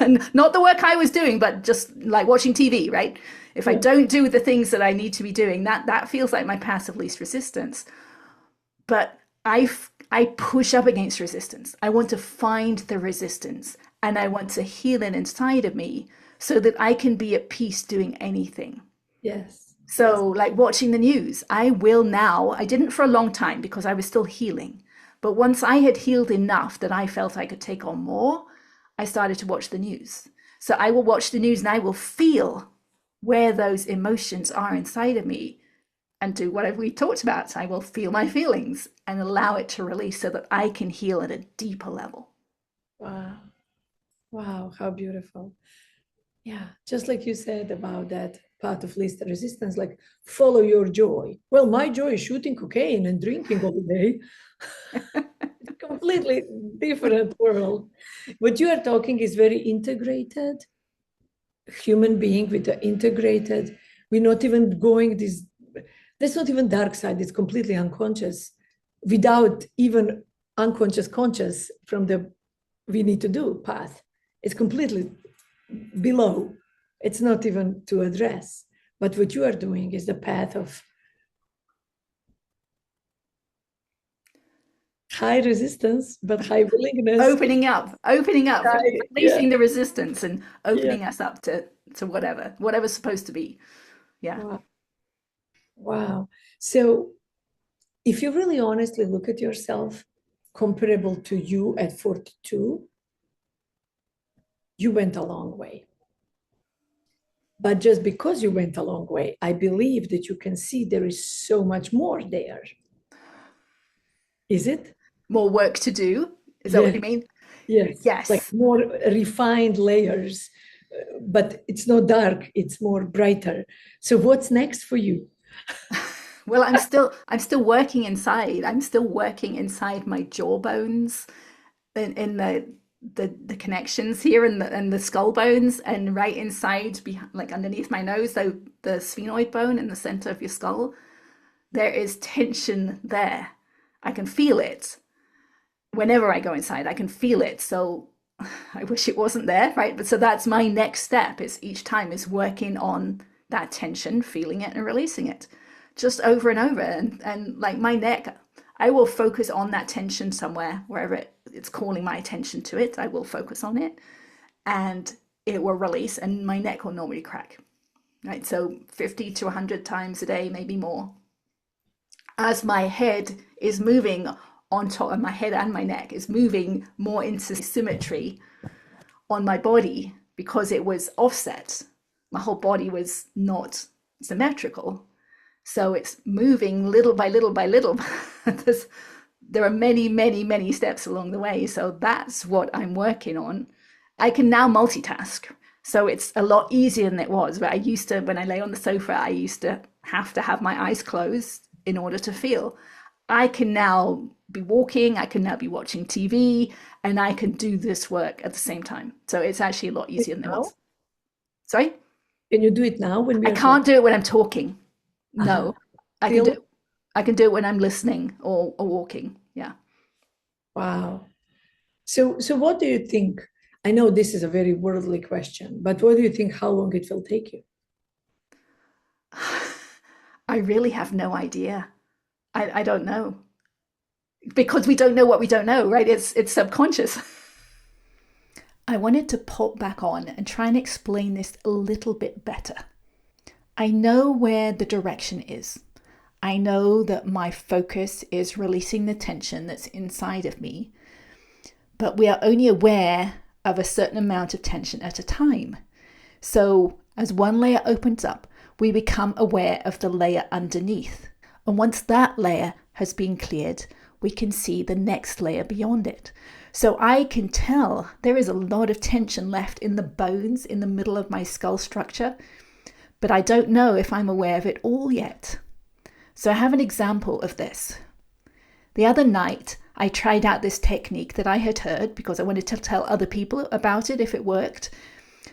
And not the work I was doing, but just like watching TV, right? If I yeah. don't do the things that I need to be doing, that feels like my path of least resistance. But I push up against resistance. I want to find the resistance and I want to heal it inside of me so that I can be at peace doing anything. Yes, yes, So, like watching the news, I will now. I didn't for a long time because I was still healing. But once I had healed enough that I felt I could take on more, I started to watch the news. So, I will watch the news and I will feel where those emotions are inside of me and do whatever we talked about. I will feel my feelings and allow it to release so that I can heal at a deeper level. wow, wow, how beautiful. Yeah, just like you said about that path of least resistance, like follow your joy. Well, my joy is shooting cocaine and drinking all day. Completely different world. What you are talking is very integrated human being with the integrated. We're not even going this. That's not even dark side. It's completely unconscious, without even unconscious conscious from the we need to do path. It's completely below. It's not even to address. But what you are doing is the path of high resistance, but high willingness. Opening up, Yeah, releasing the resistance and yeah. opening us up to whatever's supposed to be. Yeah. Wow. Wow. So if you really honestly look at yourself comparable to you at 42, you went a long way. But just because you went a long way, I believe that you can see there is so much more there. Is it? More work to do. Is that what Yes, you mean? yes. Like Yes. more refined layers, but it's not dark, it's more brighter. So what's next for you? Well, I'm still working inside. I'm still working inside my jaw bones in the connections here and the skull bones and right inside behind, like underneath my nose, so the sphenoid bone in the center of your skull, there is tension there. I can feel it. Whenever I go inside, I can feel it. So I wish it wasn't there, right? But so that's my next step is each time is working on that tension, feeling it and releasing it just over and over. And like my neck, I will focus on that tension somewhere, wherever it's calling my attention to it. I will focus on it and it will release and my neck will normally crack, right? So 50 to 100 times a day, maybe more. As my head is moving on top of my head and my neck is moving more into symmetry on my body because it was offset. My whole body was not symmetrical. So it's moving little by little by little. There are many, many, many steps along the way. So that's what I'm working on. I can now multitask. So it's a lot easier than it was. But I used to, when I lay on the sofa, I used to have my eyes closed in order to feel. I can now be walking, I can now be watching TV, and I can do this work at the same time. So it's actually a lot easier than it Now? was. Sorry? Can you do it now when we I are talking? can't do it when I'm talking. Uh-huh. No. I can Still, do I can do it when I'm listening or walking. Yeah. wow. So what do you think? I know this is a very worldly question, but what do you think how long it will take you? I really have no idea. I don't know. Because we don't know what we don't know, right? It's subconscious. I wanted to pop back on and try and explain this a little bit better. I know where the direction is. I know that my focus is releasing the tension that's inside of me, but we are only aware of a certain amount of tension at a time. So as one layer opens up, we become aware of the layer underneath. And once that layer has been cleared, we can see the next layer beyond it. So I can tell there is a lot of tension left in the bones in the middle of my skull structure, but I don't know if I'm aware of it all yet. So I have an example of this. The other night, I tried out this technique that I had heard because I wanted to tell other people about it if it worked,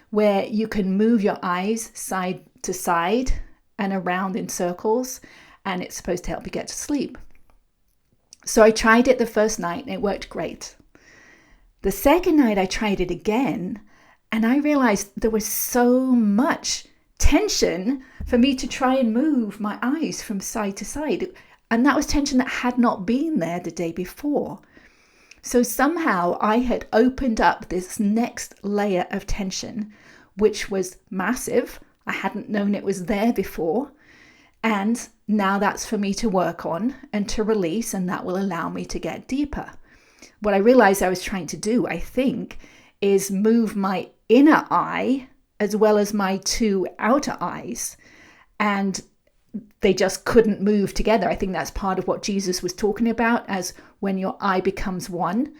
where you can move your eyes side to side and around in circles, and it's supposed to help you get to sleep. So I tried it the first night and it worked great. The second night I tried it again and I realized there was so much tension for me to try and move my eyes from side to side. And that was tension that had not been there the day before. So somehow I had opened up this next layer of tension, which was massive. I hadn't known it was there before. And now that's for me to work on and to release, and that will allow me to get deeper. What I realized I was trying to do, I think, is move my inner eye as well as my two outer eyes. And they just couldn't move together. I think that's part of what Jesus was talking about as when your eye becomes one.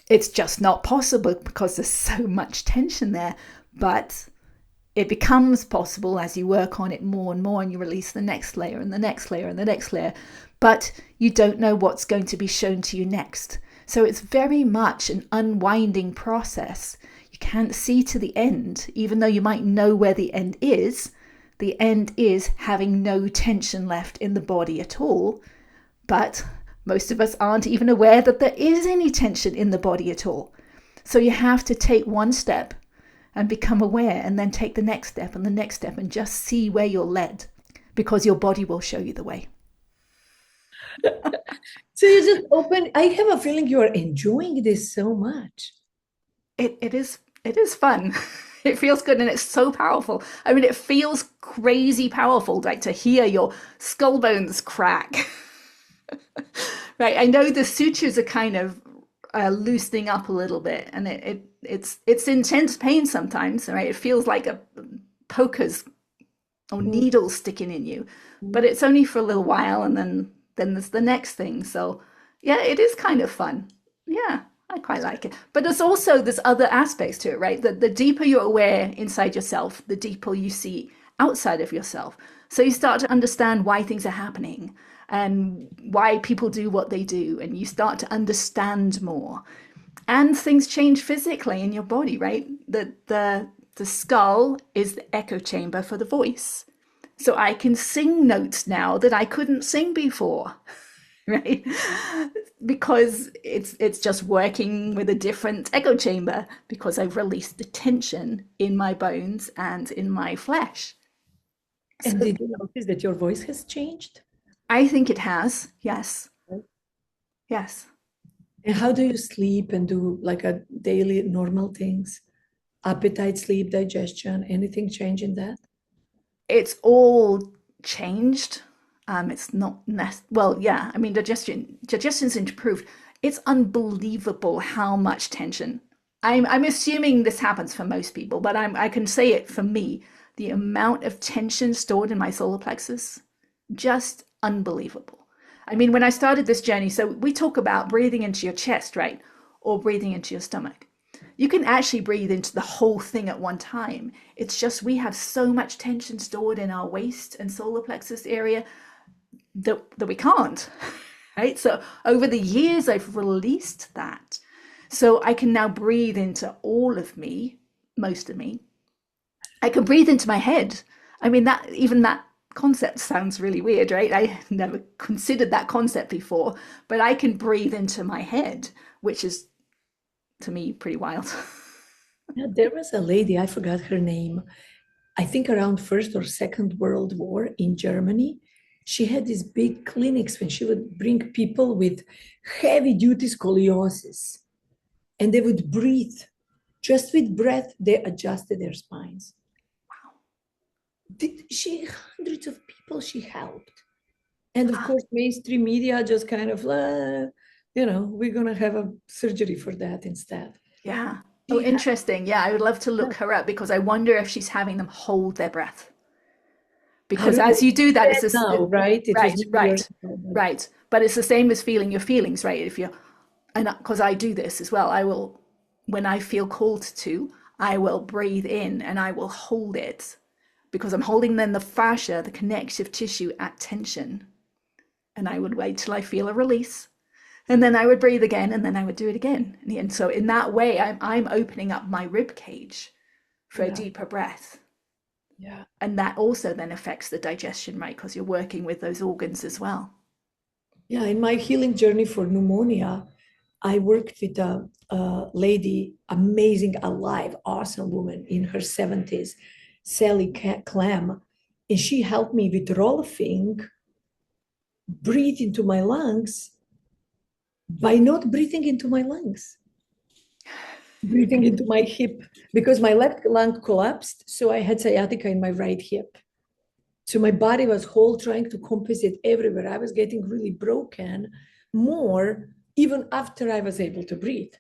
It's just not possible because there's so much tension there. But it becomes possible as you work on it more and more and you release the next layer and the next layer and the next layer. But you don't know what's going to be shown to you next. So it's very much an unwinding process. You can't see to the end, even though you might know where the end is. The end is having no tension left in the body at all. But most of us aren't even aware that there is any tension in the body at all. So you have to take one step and become aware, and then take the next step and the next step and just see where you're led, because your body will show you the way. So you just open. I have a feeling you are enjoying this so much. It is fun. It feels good and it's so powerful. I mean, it feels crazy powerful, like to hear your skull bones crack. Right? I know the sutures are kind of loosening up a little bit, and it's intense pain sometimes. Right? It feels like a pokers or needles sticking in you, but it's only for a little while, and then there's the next thing. So yeah, it is kind of fun. Yeah, I quite like it. But there's other aspects to it, right? The deeper you're aware inside yourself, the deeper you see outside of yourself. So you start to understand why things are happening and why people do what they do, and you start to understand more. And things change physically in your body, right? The skull is the echo chamber for the voice. So I can sing notes now that I couldn't sing before, right? Because it's just working with a different echo chamber because I've released the tension in my bones and in my flesh. And So did you notice that your voice has changed? I think it has, yes, yes. And how do you sleep and do like a daily normal things? Appetite, sleep, digestion, anything change in that? It's all changed. It's not well, yeah. I mean, digestion's improved. It's unbelievable how much tension. I'm assuming this happens for most people, but I can say it for me. The amount of tension stored in my solar plexus, just unbelievable. I mean, when I started this journey, so we talk about breathing into your chest, right? Or breathing into your stomach. You can actually breathe into the whole thing at one time. It's just we have so much tension stored in our waist and solar plexus area that we can't, right? So over the years, I've released that. So I can now breathe into all of me, most of me. I can breathe into my head. I mean, that concept sounds really weird, right? I never considered that concept before, but I can breathe into my head, which is to me pretty wild. Yeah, there was a lady, I forgot her name, I think around First or Second World War in Germany. She had these big clinics when she would bring people with heavy duty scoliosis. and they would breathe. Just with breath, they adjusted their spines. She hundreds of people she helped. And of course, mainstream media just kind of, we're going to have a surgery for that instead. Yeah. Oh, She had, interesting. Yeah, I would love to look her up because I wonder if she's having them hold their breath. I Because don't know as you do that, it's this, now, right? It was right, many years right, ago, but right. But it's the same as feeling your feelings, right? If you're, and because I do this as well, I will, when I feel called to, I will breathe in and I will hold it because I'm holding then the fascia, the connective tissue at tension. And I would wait till I feel a release. And then I would breathe again and then I would do it again. And so in that way, I'm opening up my rib cage for a yeah, deeper breath. yeah. And that also then affects the digestion, right? Because you're working with those organs as well. Yeah, in my healing journey for pneumonia, I worked with a lady, amazing, alive, awesome woman in her 70s, Sally Clam. And she helped me with rolfing, breathe into my lungs by not breathing into my lungs, breathing into my hip, because my left lung collapsed. So I had sciatica in my right hip. So my body was whole, trying to compensate everywhere. I was getting really broken more, even after I was able to breathe.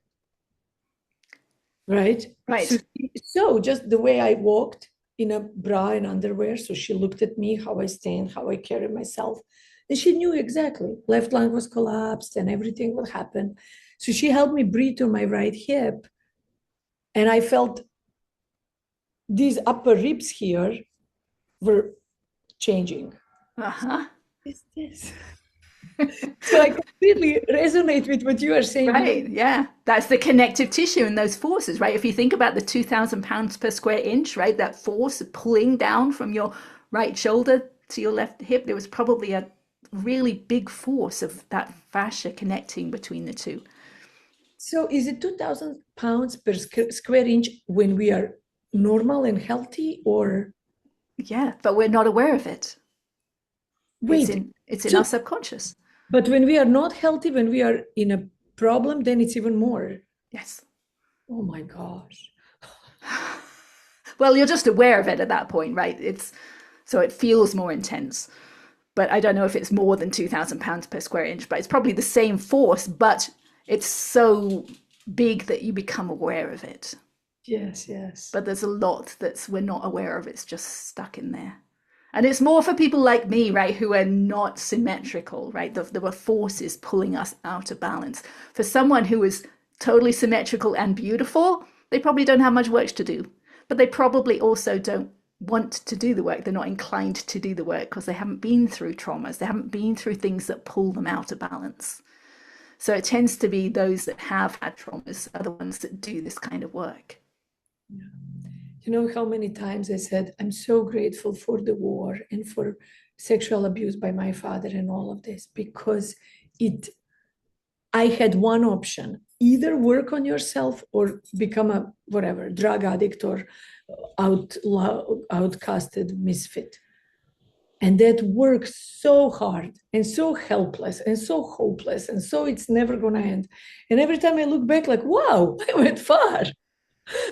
Right? So, Right. so just the way I walked in a bra and underwear. So she looked at me, how I stand, how I carry myself. And she knew exactly. Left lung was collapsed and everything would happen. So she helped me breathe to my right hip. And I felt these upper ribs here were changing. Uh-huh. Is this? So I completely resonate with what you are saying. Right. Yeah. That's the connective tissue and those forces, right? If you think about the 2,000 pounds per square inch, right? That force pulling down from your right shoulder to your left hip, there was probably a really big force of that fascia connecting between the two. So is it 2,000 pounds per square inch when we are normal and healthy, or Yeah, but we're not aware of it. wait, It's in so our subconscious. but when we are not healthy, when we are in a problem, then it's even more. Yes. Oh my gosh. Well, you're just aware of it at that point, right? It's so it feels more intense. But I don't know if it's more than 2,000 pounds per square inch, but it's probably the same force, but it's so big that you become aware of it. Yes, yes. But there's a lot that's we're not aware of. It's just stuck in there. And it's more for people like me, right, who are not symmetrical, right? There were forces pulling us out of balance. For someone who is totally symmetrical and beautiful, they probably don't have much work to do. But they probably also don't want to do the work. They're not inclined to do the work because they haven't been through traumas. They haven't been through things that pull them out of balance. So it tends to be those that have had traumas are the ones that do this kind of work. Yeah. You know how many times I said, I'm so grateful for the war and for sexual abuse by my father and all of this, because it I had one option: either work on yourself or become a whatever drug addict or outcasted misfit. And that works so hard and so helpless and so hopeless. And so it's never going to end. And every time I look back, like, wow, I went far.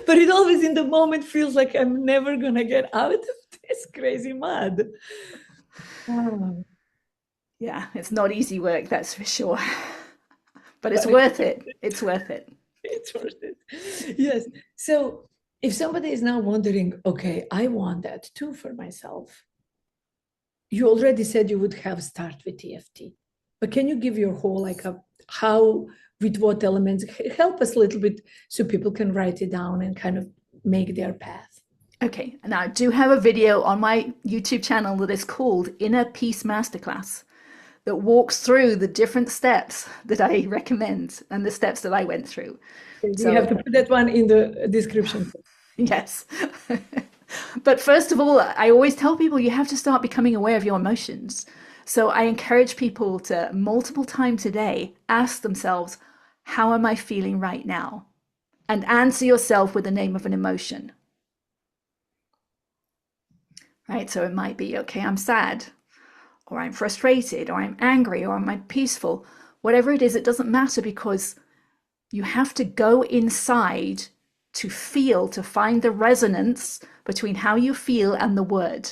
But it always in the moment feels like I'm never going to get out of this crazy mud. Wow. Yeah, it's not easy work, that's for sure. But it's But worth it. It's worth it. it's worth it. Yes. So if somebody is now wondering, okay, I want that too for myself. You already said you would have start with EFT, but can you give your whole like a how with what elements help us a little bit so people can write it down and kind of make their path. Okay, now I do have a video on my YouTube channel that is called Inner Peace Masterclass that walks through the different steps that I recommend and the steps that I went through. We have So, to put that one in the description. yes. But first of all, I always tell people you have to start becoming aware of your emotions. So I encourage people to multiple times a day ask themselves, how am I feeling right now? And answer yourself with the name of an emotion. Right? So it might be, okay, I'm sad, or I'm frustrated, or I'm angry, or am I peaceful? Whatever it is, it doesn't matter because You have to go inside to feel, to find the resonance between how you feel and the word,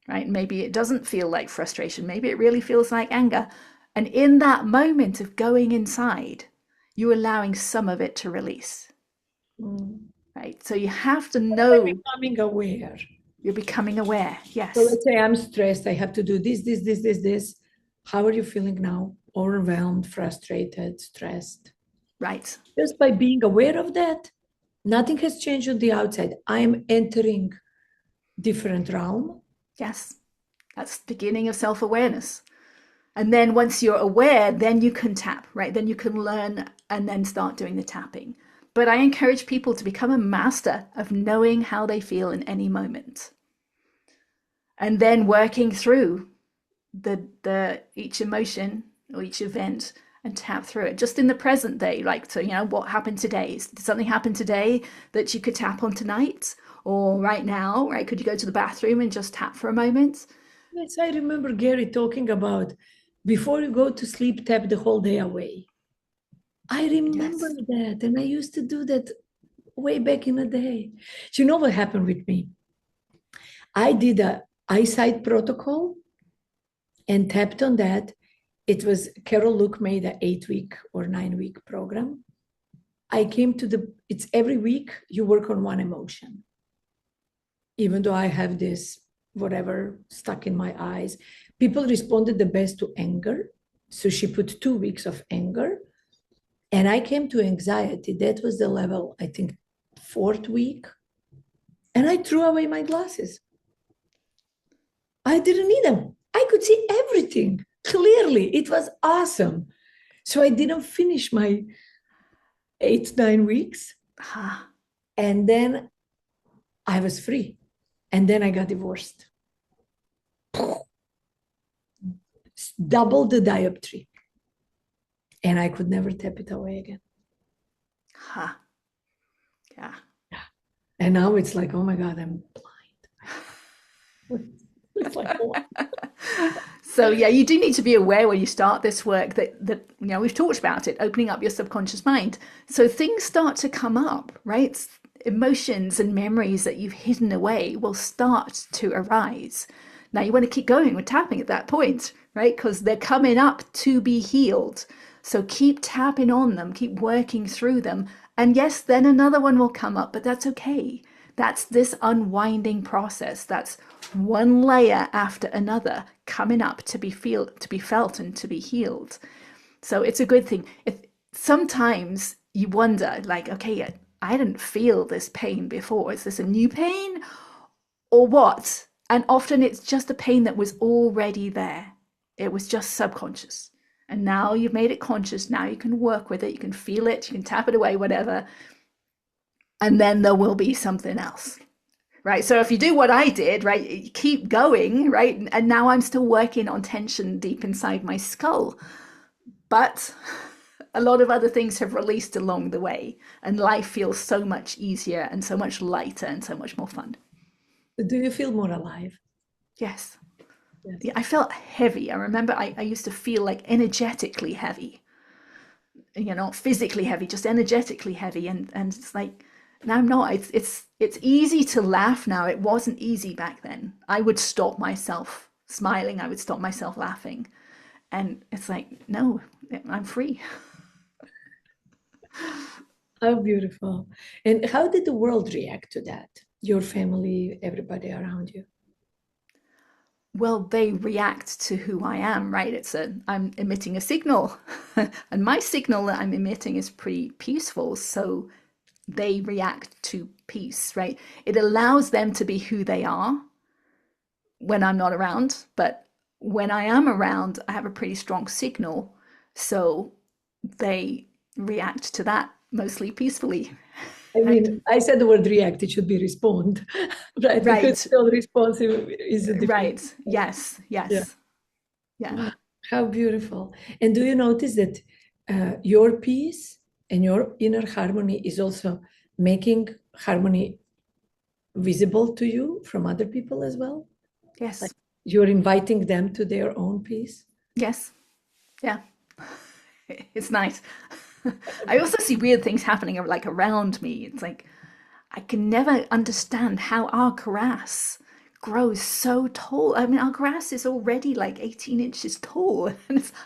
right? Maybe it doesn't feel like frustration. Maybe it really feels like anger. And in that moment of going inside, you're allowing some of it to release, Mm. right? So you have to By know becoming aware. you're becoming aware. So Yes, let's say I'm stressed. I have to do this. How are you feeling now? Overwhelmed, frustrated, stressed. right. Just by being aware of that, nothing has changed on the outside. I am entering different realm. Yes, that's the beginning of self-awareness. And then once you're aware, then you can tap, right? Then you can learn and then start doing the tapping. But I encourage people to become a master of knowing how they feel in any moment. And then working through the each emotion or each event and tap through it just in the present day. Like, so, what happened today? Did something happen today that you could tap on tonight? Or right now, right? Could you go to the bathroom and just tap for a moment? Yes, I remember Gary talking about before you go to sleep, tap the whole day away. I remember Yes. that. And I used to do that way back in the day. Do you know what happened with me? I did a eyesight protocol and tapped on that. It was Carol Luke made an 8 week or 9 week program. I came to it's every week you work on one emotion. Even though I have this whatever stuck in my eyes, people responded the best to anger. So she put 2 weeks of anger. And I came to anxiety. That was the level, I think, fourth week. And I threw away my glasses. I didn't need them. I could see everything clearly. It was awesome. So I didn't finish my 8, 9 weeks. Ah, And then I was free. And then I got divorced. Double the dioptry. And I could never tap it away again. ah, yeah. And now it's like, oh my God, I'm blind. It's like, oh. So yeah, you do need to be aware when you start this work that we've talked about it, opening up your subconscious mind. So things start to come up, right? Emotions and memories that you've hidden away will start to arise. Now you want to keep going with tapping at that point, right? Because they're coming up to be healed. So keep tapping on them, keep working through them. And yes, then another one will come up, but that's okay. That's this unwinding process. That's one layer after another coming up to be felt and to be healed. So it's a good thing. If sometimes you wonder, like, okay, I didn't feel this pain before. Is this a new pain or what? And often it's just a pain that was already there. It was just subconscious. And now you've made it conscious. Now you can work with it. You can feel it. You can tap it away, whatever. And then there will be something else. Right. So if you do what I did, right, you keep going, right? And now I'm still working on tension deep inside my skull. But a lot of other things have released along the way. And life feels so much easier and so much lighter and so much more fun. Do you feel more alive? Yes. Yes. Yeah, I felt heavy. I remember I used to feel like energetically heavy, physically heavy, just energetically heavy. And it's like, now I'm not. It's easy to laugh now. It wasn't easy back then. I would stop myself smiling. I would stop myself laughing. And it's like, no, I'm free. How beautiful. And how did the world react to that? Your family, everybody around you? Well, they react to who I am, right? I'm emitting a signal, and my signal that I'm emitting is pretty peaceful. So they react to peace, right? It allows them to be who they are when I'm not around, but when I am around, I have a pretty strong signal. So they react to that mostly peacefully. I And mean, I said the word react, it should be respond, right? Because right, still responsive is a different. right. Yes, Yeah. yes. Yeah. Wow, how beautiful. And do you notice that your peace and your inner harmony is also making harmony visible to you from other people as well? Like Yes. you're inviting them to their own peace? Yes. Yeah. It's nice. I also see weird things happening like around me. It's like I can never understand how our grass grows so tall. I mean, our grass is already like 18 inches tall,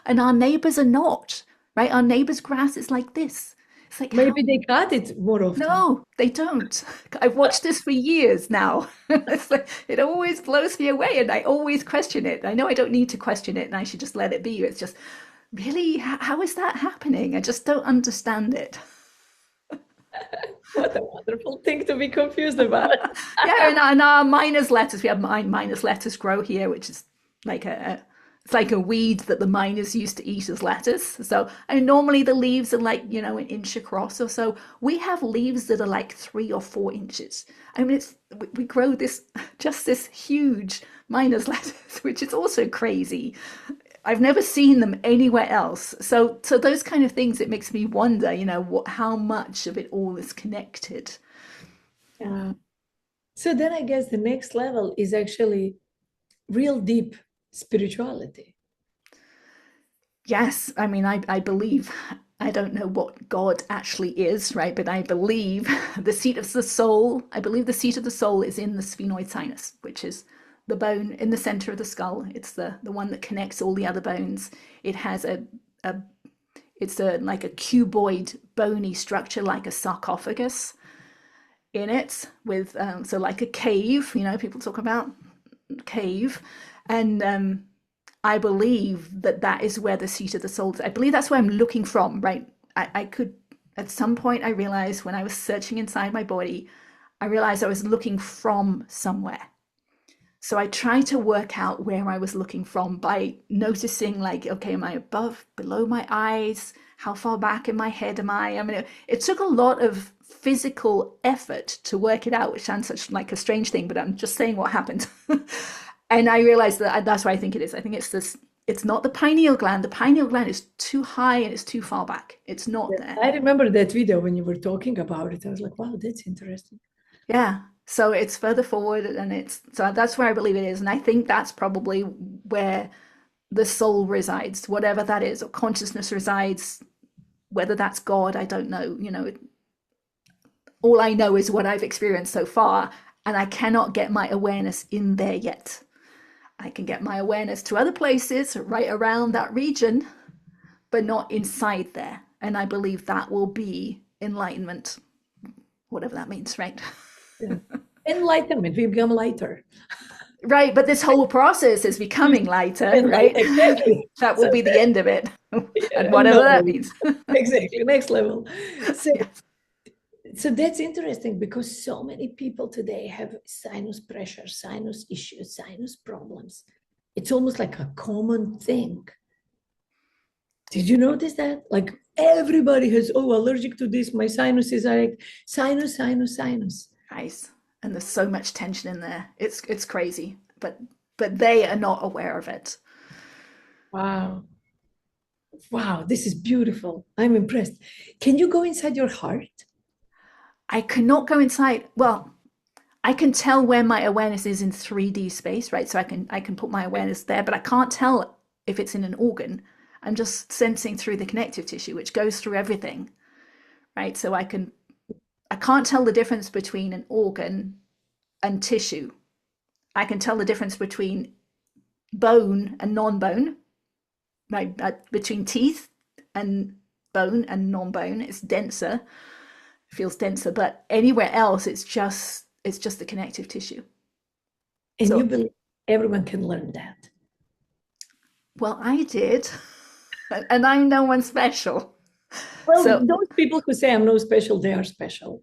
and our neighbors are not, right? Our neighbors' grass is like this. It's like, how? Maybe they cut it more often. No, they don't. I've watched this for years now. It's like, it always blows me away, and I always question it. I know I don't need to question it, and I should just let it be. It's just, really, how is that happening? I just don't understand it. What a wonderful thing to be confused about. Yeah, and our miners lettuce, we have miners lettuce grow here, which is like it's like a weed that the miners used to eat as lettuce. So, and normally the leaves are like, an inch across or so. We have leaves that are like 3 or 4 inches. I mean, we grow this just this huge miners lettuce, which is also crazy. I've never seen them anywhere else. So those kind of things, it makes me wonder, how much of it all is connected. Yeah. So then I guess the next level is actually real deep spirituality. Yes, I mean, I believe, I don't know what God actually is, right? But I believe the seat of the soul, I believe the seat of the soul is in the sphenoid sinus, which is the bone in the center of the skull. It's the one that connects all the other bones. It has a it's a like a cuboid bony structure like a sarcophagus in it with so like a cave, people talk about cave, and I believe that that is where the seat of the soul is. I believe that's where I'm looking from, right? I could, at some point, I realized when I was searching inside my body, I realized I was looking from somewhere. So I tried to work out where I was looking from by noticing, like, okay, am I above, below my eyes? How far back in my head am I? I mean, it took a lot of physical effort to work it out, which sounds such like a strange thing, but I'm just saying what happened. And I realized that that's what I think it is. I think it's this. It's not the pineal gland. The pineal gland is too high and it's too far back. It's not Yes, there. I remember that video when you were talking about it. I was like, wow, that's interesting. Yeah. So it's further forward, and so that's where I believe it is. And I think that's probably where the soul resides, whatever that is, or consciousness resides. Whether that's God, I don't know. All I know is what I've experienced so far, and I cannot get my awareness in there yet. I can get my awareness to other places right around that region, but not inside there. And I believe that will be enlightenment, whatever that means, right? Yeah. Enlightenment, we become lighter. Right, but this whole process is becoming lighter, right? Exactly. That will So, be the end of it, and yeah, whatever that no, means. exactly. Next level. So, Yes. so that's interesting because so many people today have sinus pressure, sinus issues, sinus problems. It's almost like a common thing. Did you notice that? Like everybody has, oh, allergic to this. My sinuses are like sinus, sinus, sinus. Nice. And there's so much tension in there. It's crazy, but they are not aware of it. Wow. Wow, this is beautiful. I'm impressed. Can you go inside your heart? I cannot go inside. Well, I can tell where my awareness is in 3D space, right? So I can put my awareness there, but I can't tell if it's in an organ. I'm just sensing through the connective tissue, which goes through everything, right? So I can't tell the difference between an organ and tissue. I can tell the difference between bone and non-bone, right? Between teeth and bone and non-bone, it's denser, feels denser, but anywhere else, it's just the connective tissue. And you So, believe everyone can learn that. well, I did, and I'm no one special. Well, So those people who say I'm no special, they are special.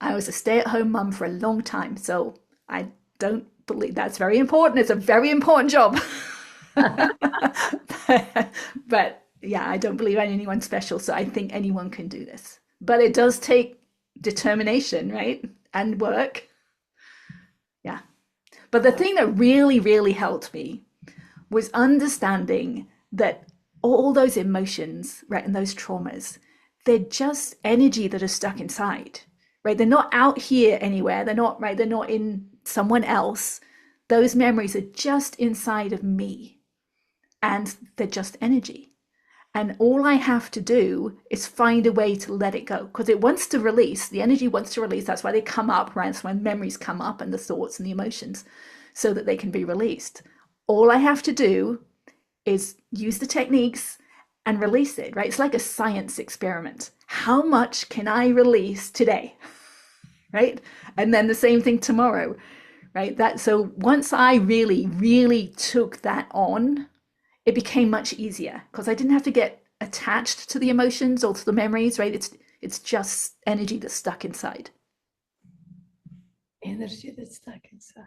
I was a stay-at-home mum for a long time, so I don't believe that's very important. It's a very important job. But yeah, I don't believe anyone special, so I think anyone can do this. But it does take determination, right? And work. Yeah. But the thing that really, really helped me was understanding that all those emotions, right, and those traumas, they're just energy that are stuck inside, right? They're not out here anywhere. They're not, right? They're not in someone else. Those memories are just inside of me, and they're just energy. And all I have to do is find a way to let it go because it wants to release. The energy wants to release. That's why they come up, right? That's when memories come up and the thoughts and the emotions so that they can be released. All I have to do is use the techniques and release it, right? It's like a science experiment. How much can I release today? Right? And then the same thing tomorrow, right? That so once I really, really took that on, it became much easier because I didn't have to get attached to the emotions or to the memories, right? It's just energy that's stuck inside. Energy that's stuck inside.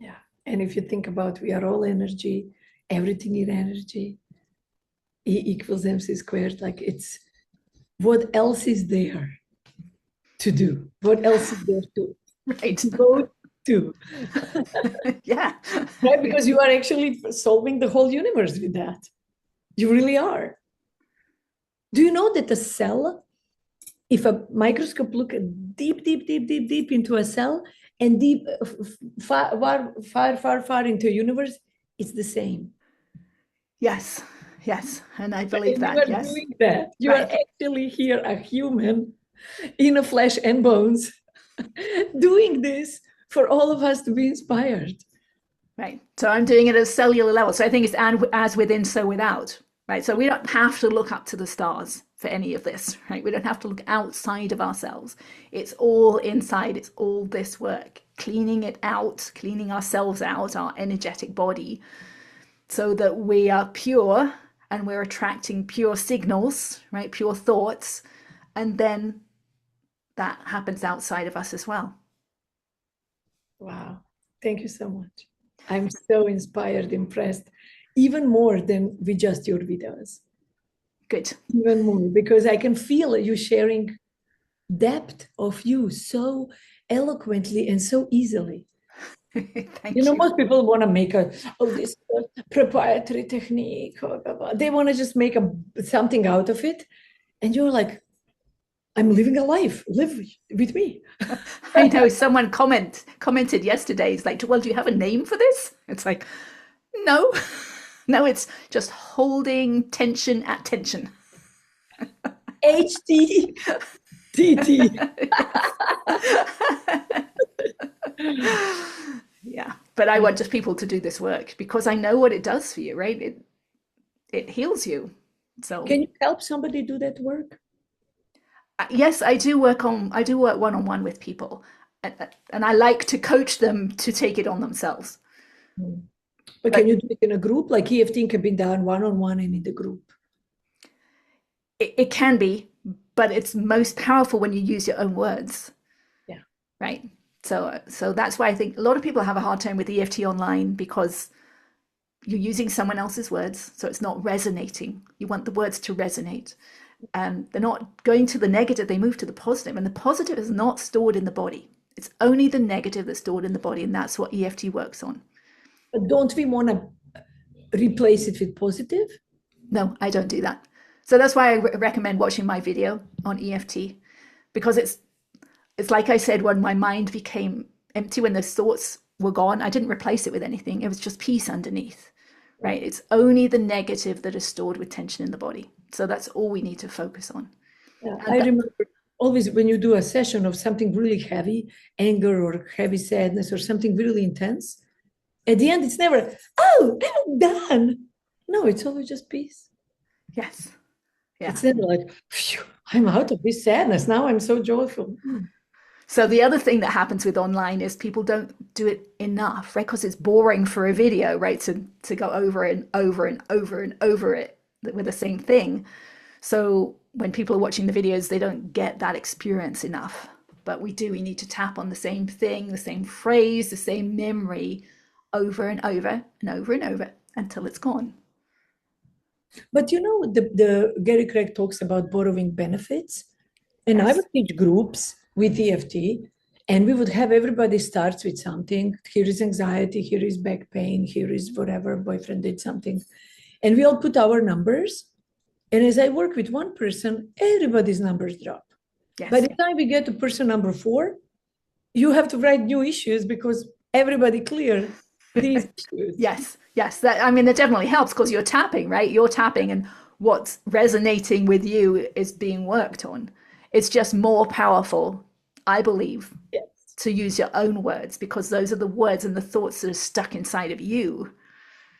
Yeah. And if you think about we are all energy, everything in energy, E equals MC squared, like it's what else is there to do? What else is there to Right. go to? Yeah. Right? Because you are actually solving the whole universe with that. You really are. Do you know that a cell, if a microscope look deep, deep, deep, deep, deep into a cell and deep, far, far, far, far into a universe, it's the same. Yes. Yes. And I believe And you that. are Yes. doing that. You are Right. actually here, a human in a flesh and bones, doing this for all of us to be inspired. Right. So I'm doing it at a cellular level. So I think it's as within, so without. Right. So we don't have to look up to the stars for any of this. Right. We don't have to look outside of ourselves. It's all inside. It's all this work, cleaning it out, cleaning ourselves out, our energetic body, so that we are pure and we're attracting pure signals, right? Pure thoughts. And then that happens outside of us as well. Wow. Thank you so much. I'm so inspired, impressed, even more than with just your videos. Good. Even more, because I can feel you sharing depth of you so eloquently and so easily. Thank you. Most people want to make this proprietary technique. Blah, blah, blah. They want to just make something out of it. And you're like, I'm living a life. Live with me. I know someone commented yesterday. It's like, well, do you have a name for this? It's like, no, no, it's just holding tension at tension. HTTT. Yeah, but I want just people to do this work because I know what it does for you, right? It heals you. So Can you help somebody do that work? yes, I do work one on one with people, and I like to coach them to take it on themselves. But But can you do it in a group? Like EFT can be done one-on-one and in the group. it can be, but it's most powerful when you use your own words, Yeah. right? So that's why I think a lot of people have a hard time with EFT online because you're using someone else's words, so it's not resonating. You want the words to resonate. They're not going to the negative, they move to the positive, and the positive is not stored in the body. It's only the negative that's stored in the body, and that's what EFT works on. But don't we want to replace it with positive? No, I don't do that. So that's why I recommend watching my video on EFT, because it's like I said, when my mind became empty, when those thoughts were gone, I didn't replace it with anything. It was just peace underneath, right? It's only the negative that is stored with tension in the body. So that's all we need to focus on. Yeah, And I remember always when you do a session of something really heavy, anger or heavy sadness or something really intense, at the end it's never, oh, I'm done. No, it's always just peace. yes, yeah. It's never like, phew, I'm out of this sadness. Now I'm so joyful. So the other thing that happens with online is people don't do it enough, right? Because it's boring for a video, right? To go over and over and over and over it with the same thing. So when people are watching the videos, they don't get that experience enough. But we do, we need to tap on the same thing, the same phrase, the same memory over and over and over and over until it's gone. But the Gary Craig talks about borrowing benefits. And I Yes. would teach groups with EFT, and we would have everybody starts with something. Here is anxiety, here is back pain, here is whatever, boyfriend did something. And we all put our numbers. And as I work with one person, everybody's numbers drop. By Yes. the time we get to person number 4, you have to write new issues because everybody cleared. these issues. Yes, yes. That, I mean, that definitely helps because you're tapping, right? You're tapping, and what's resonating with you is being worked on. It's just more powerful, I believe, Yes. to use your own words because those are the words and the thoughts that are stuck inside of you.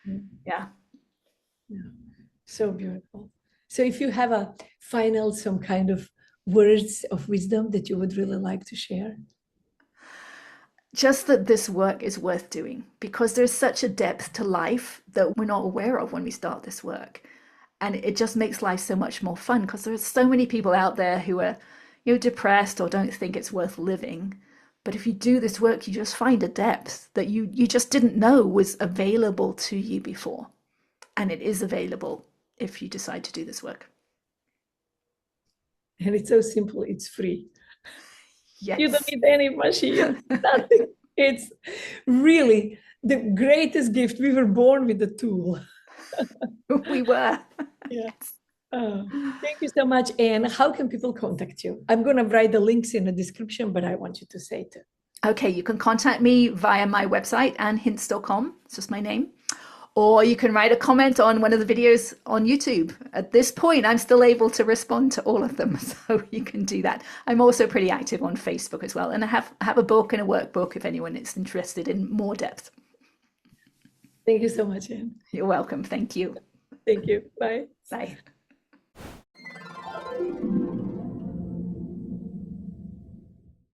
Mm. Yeah. Yeah. So beautiful. So if you have a final, some kind of words of wisdom that you would really like to share. Just that this work is worth doing because there's such a depth to life that we're not aware of when we start this work. And it just makes life so much more fun because there's so many people out there who are, depressed or don't think it's worth living. But if you do this work, you just find a depth that you just didn't know was available to you before. And it is available if you decide to do this work. And it's so simple, it's free. You don't Yes. need any machine, nothing. It's really the greatest gift. We were born with the tool. We were. Yeah. Thank you so much. And how can people contact you? I'm going to write the links in the description, but I want you to say it. Okay, you can contact me via my website, Hince.com. It's just my name. Or you can write a comment on one of the videos on YouTube. At this point, I'm still able to respond to all of them, so you can do that. I'm also pretty active on Facebook as well, and I have a book and a workbook if anyone is interested in more depth. Thank you so much, Anne. You're welcome. Thank you. Thank you. Bye. Bye.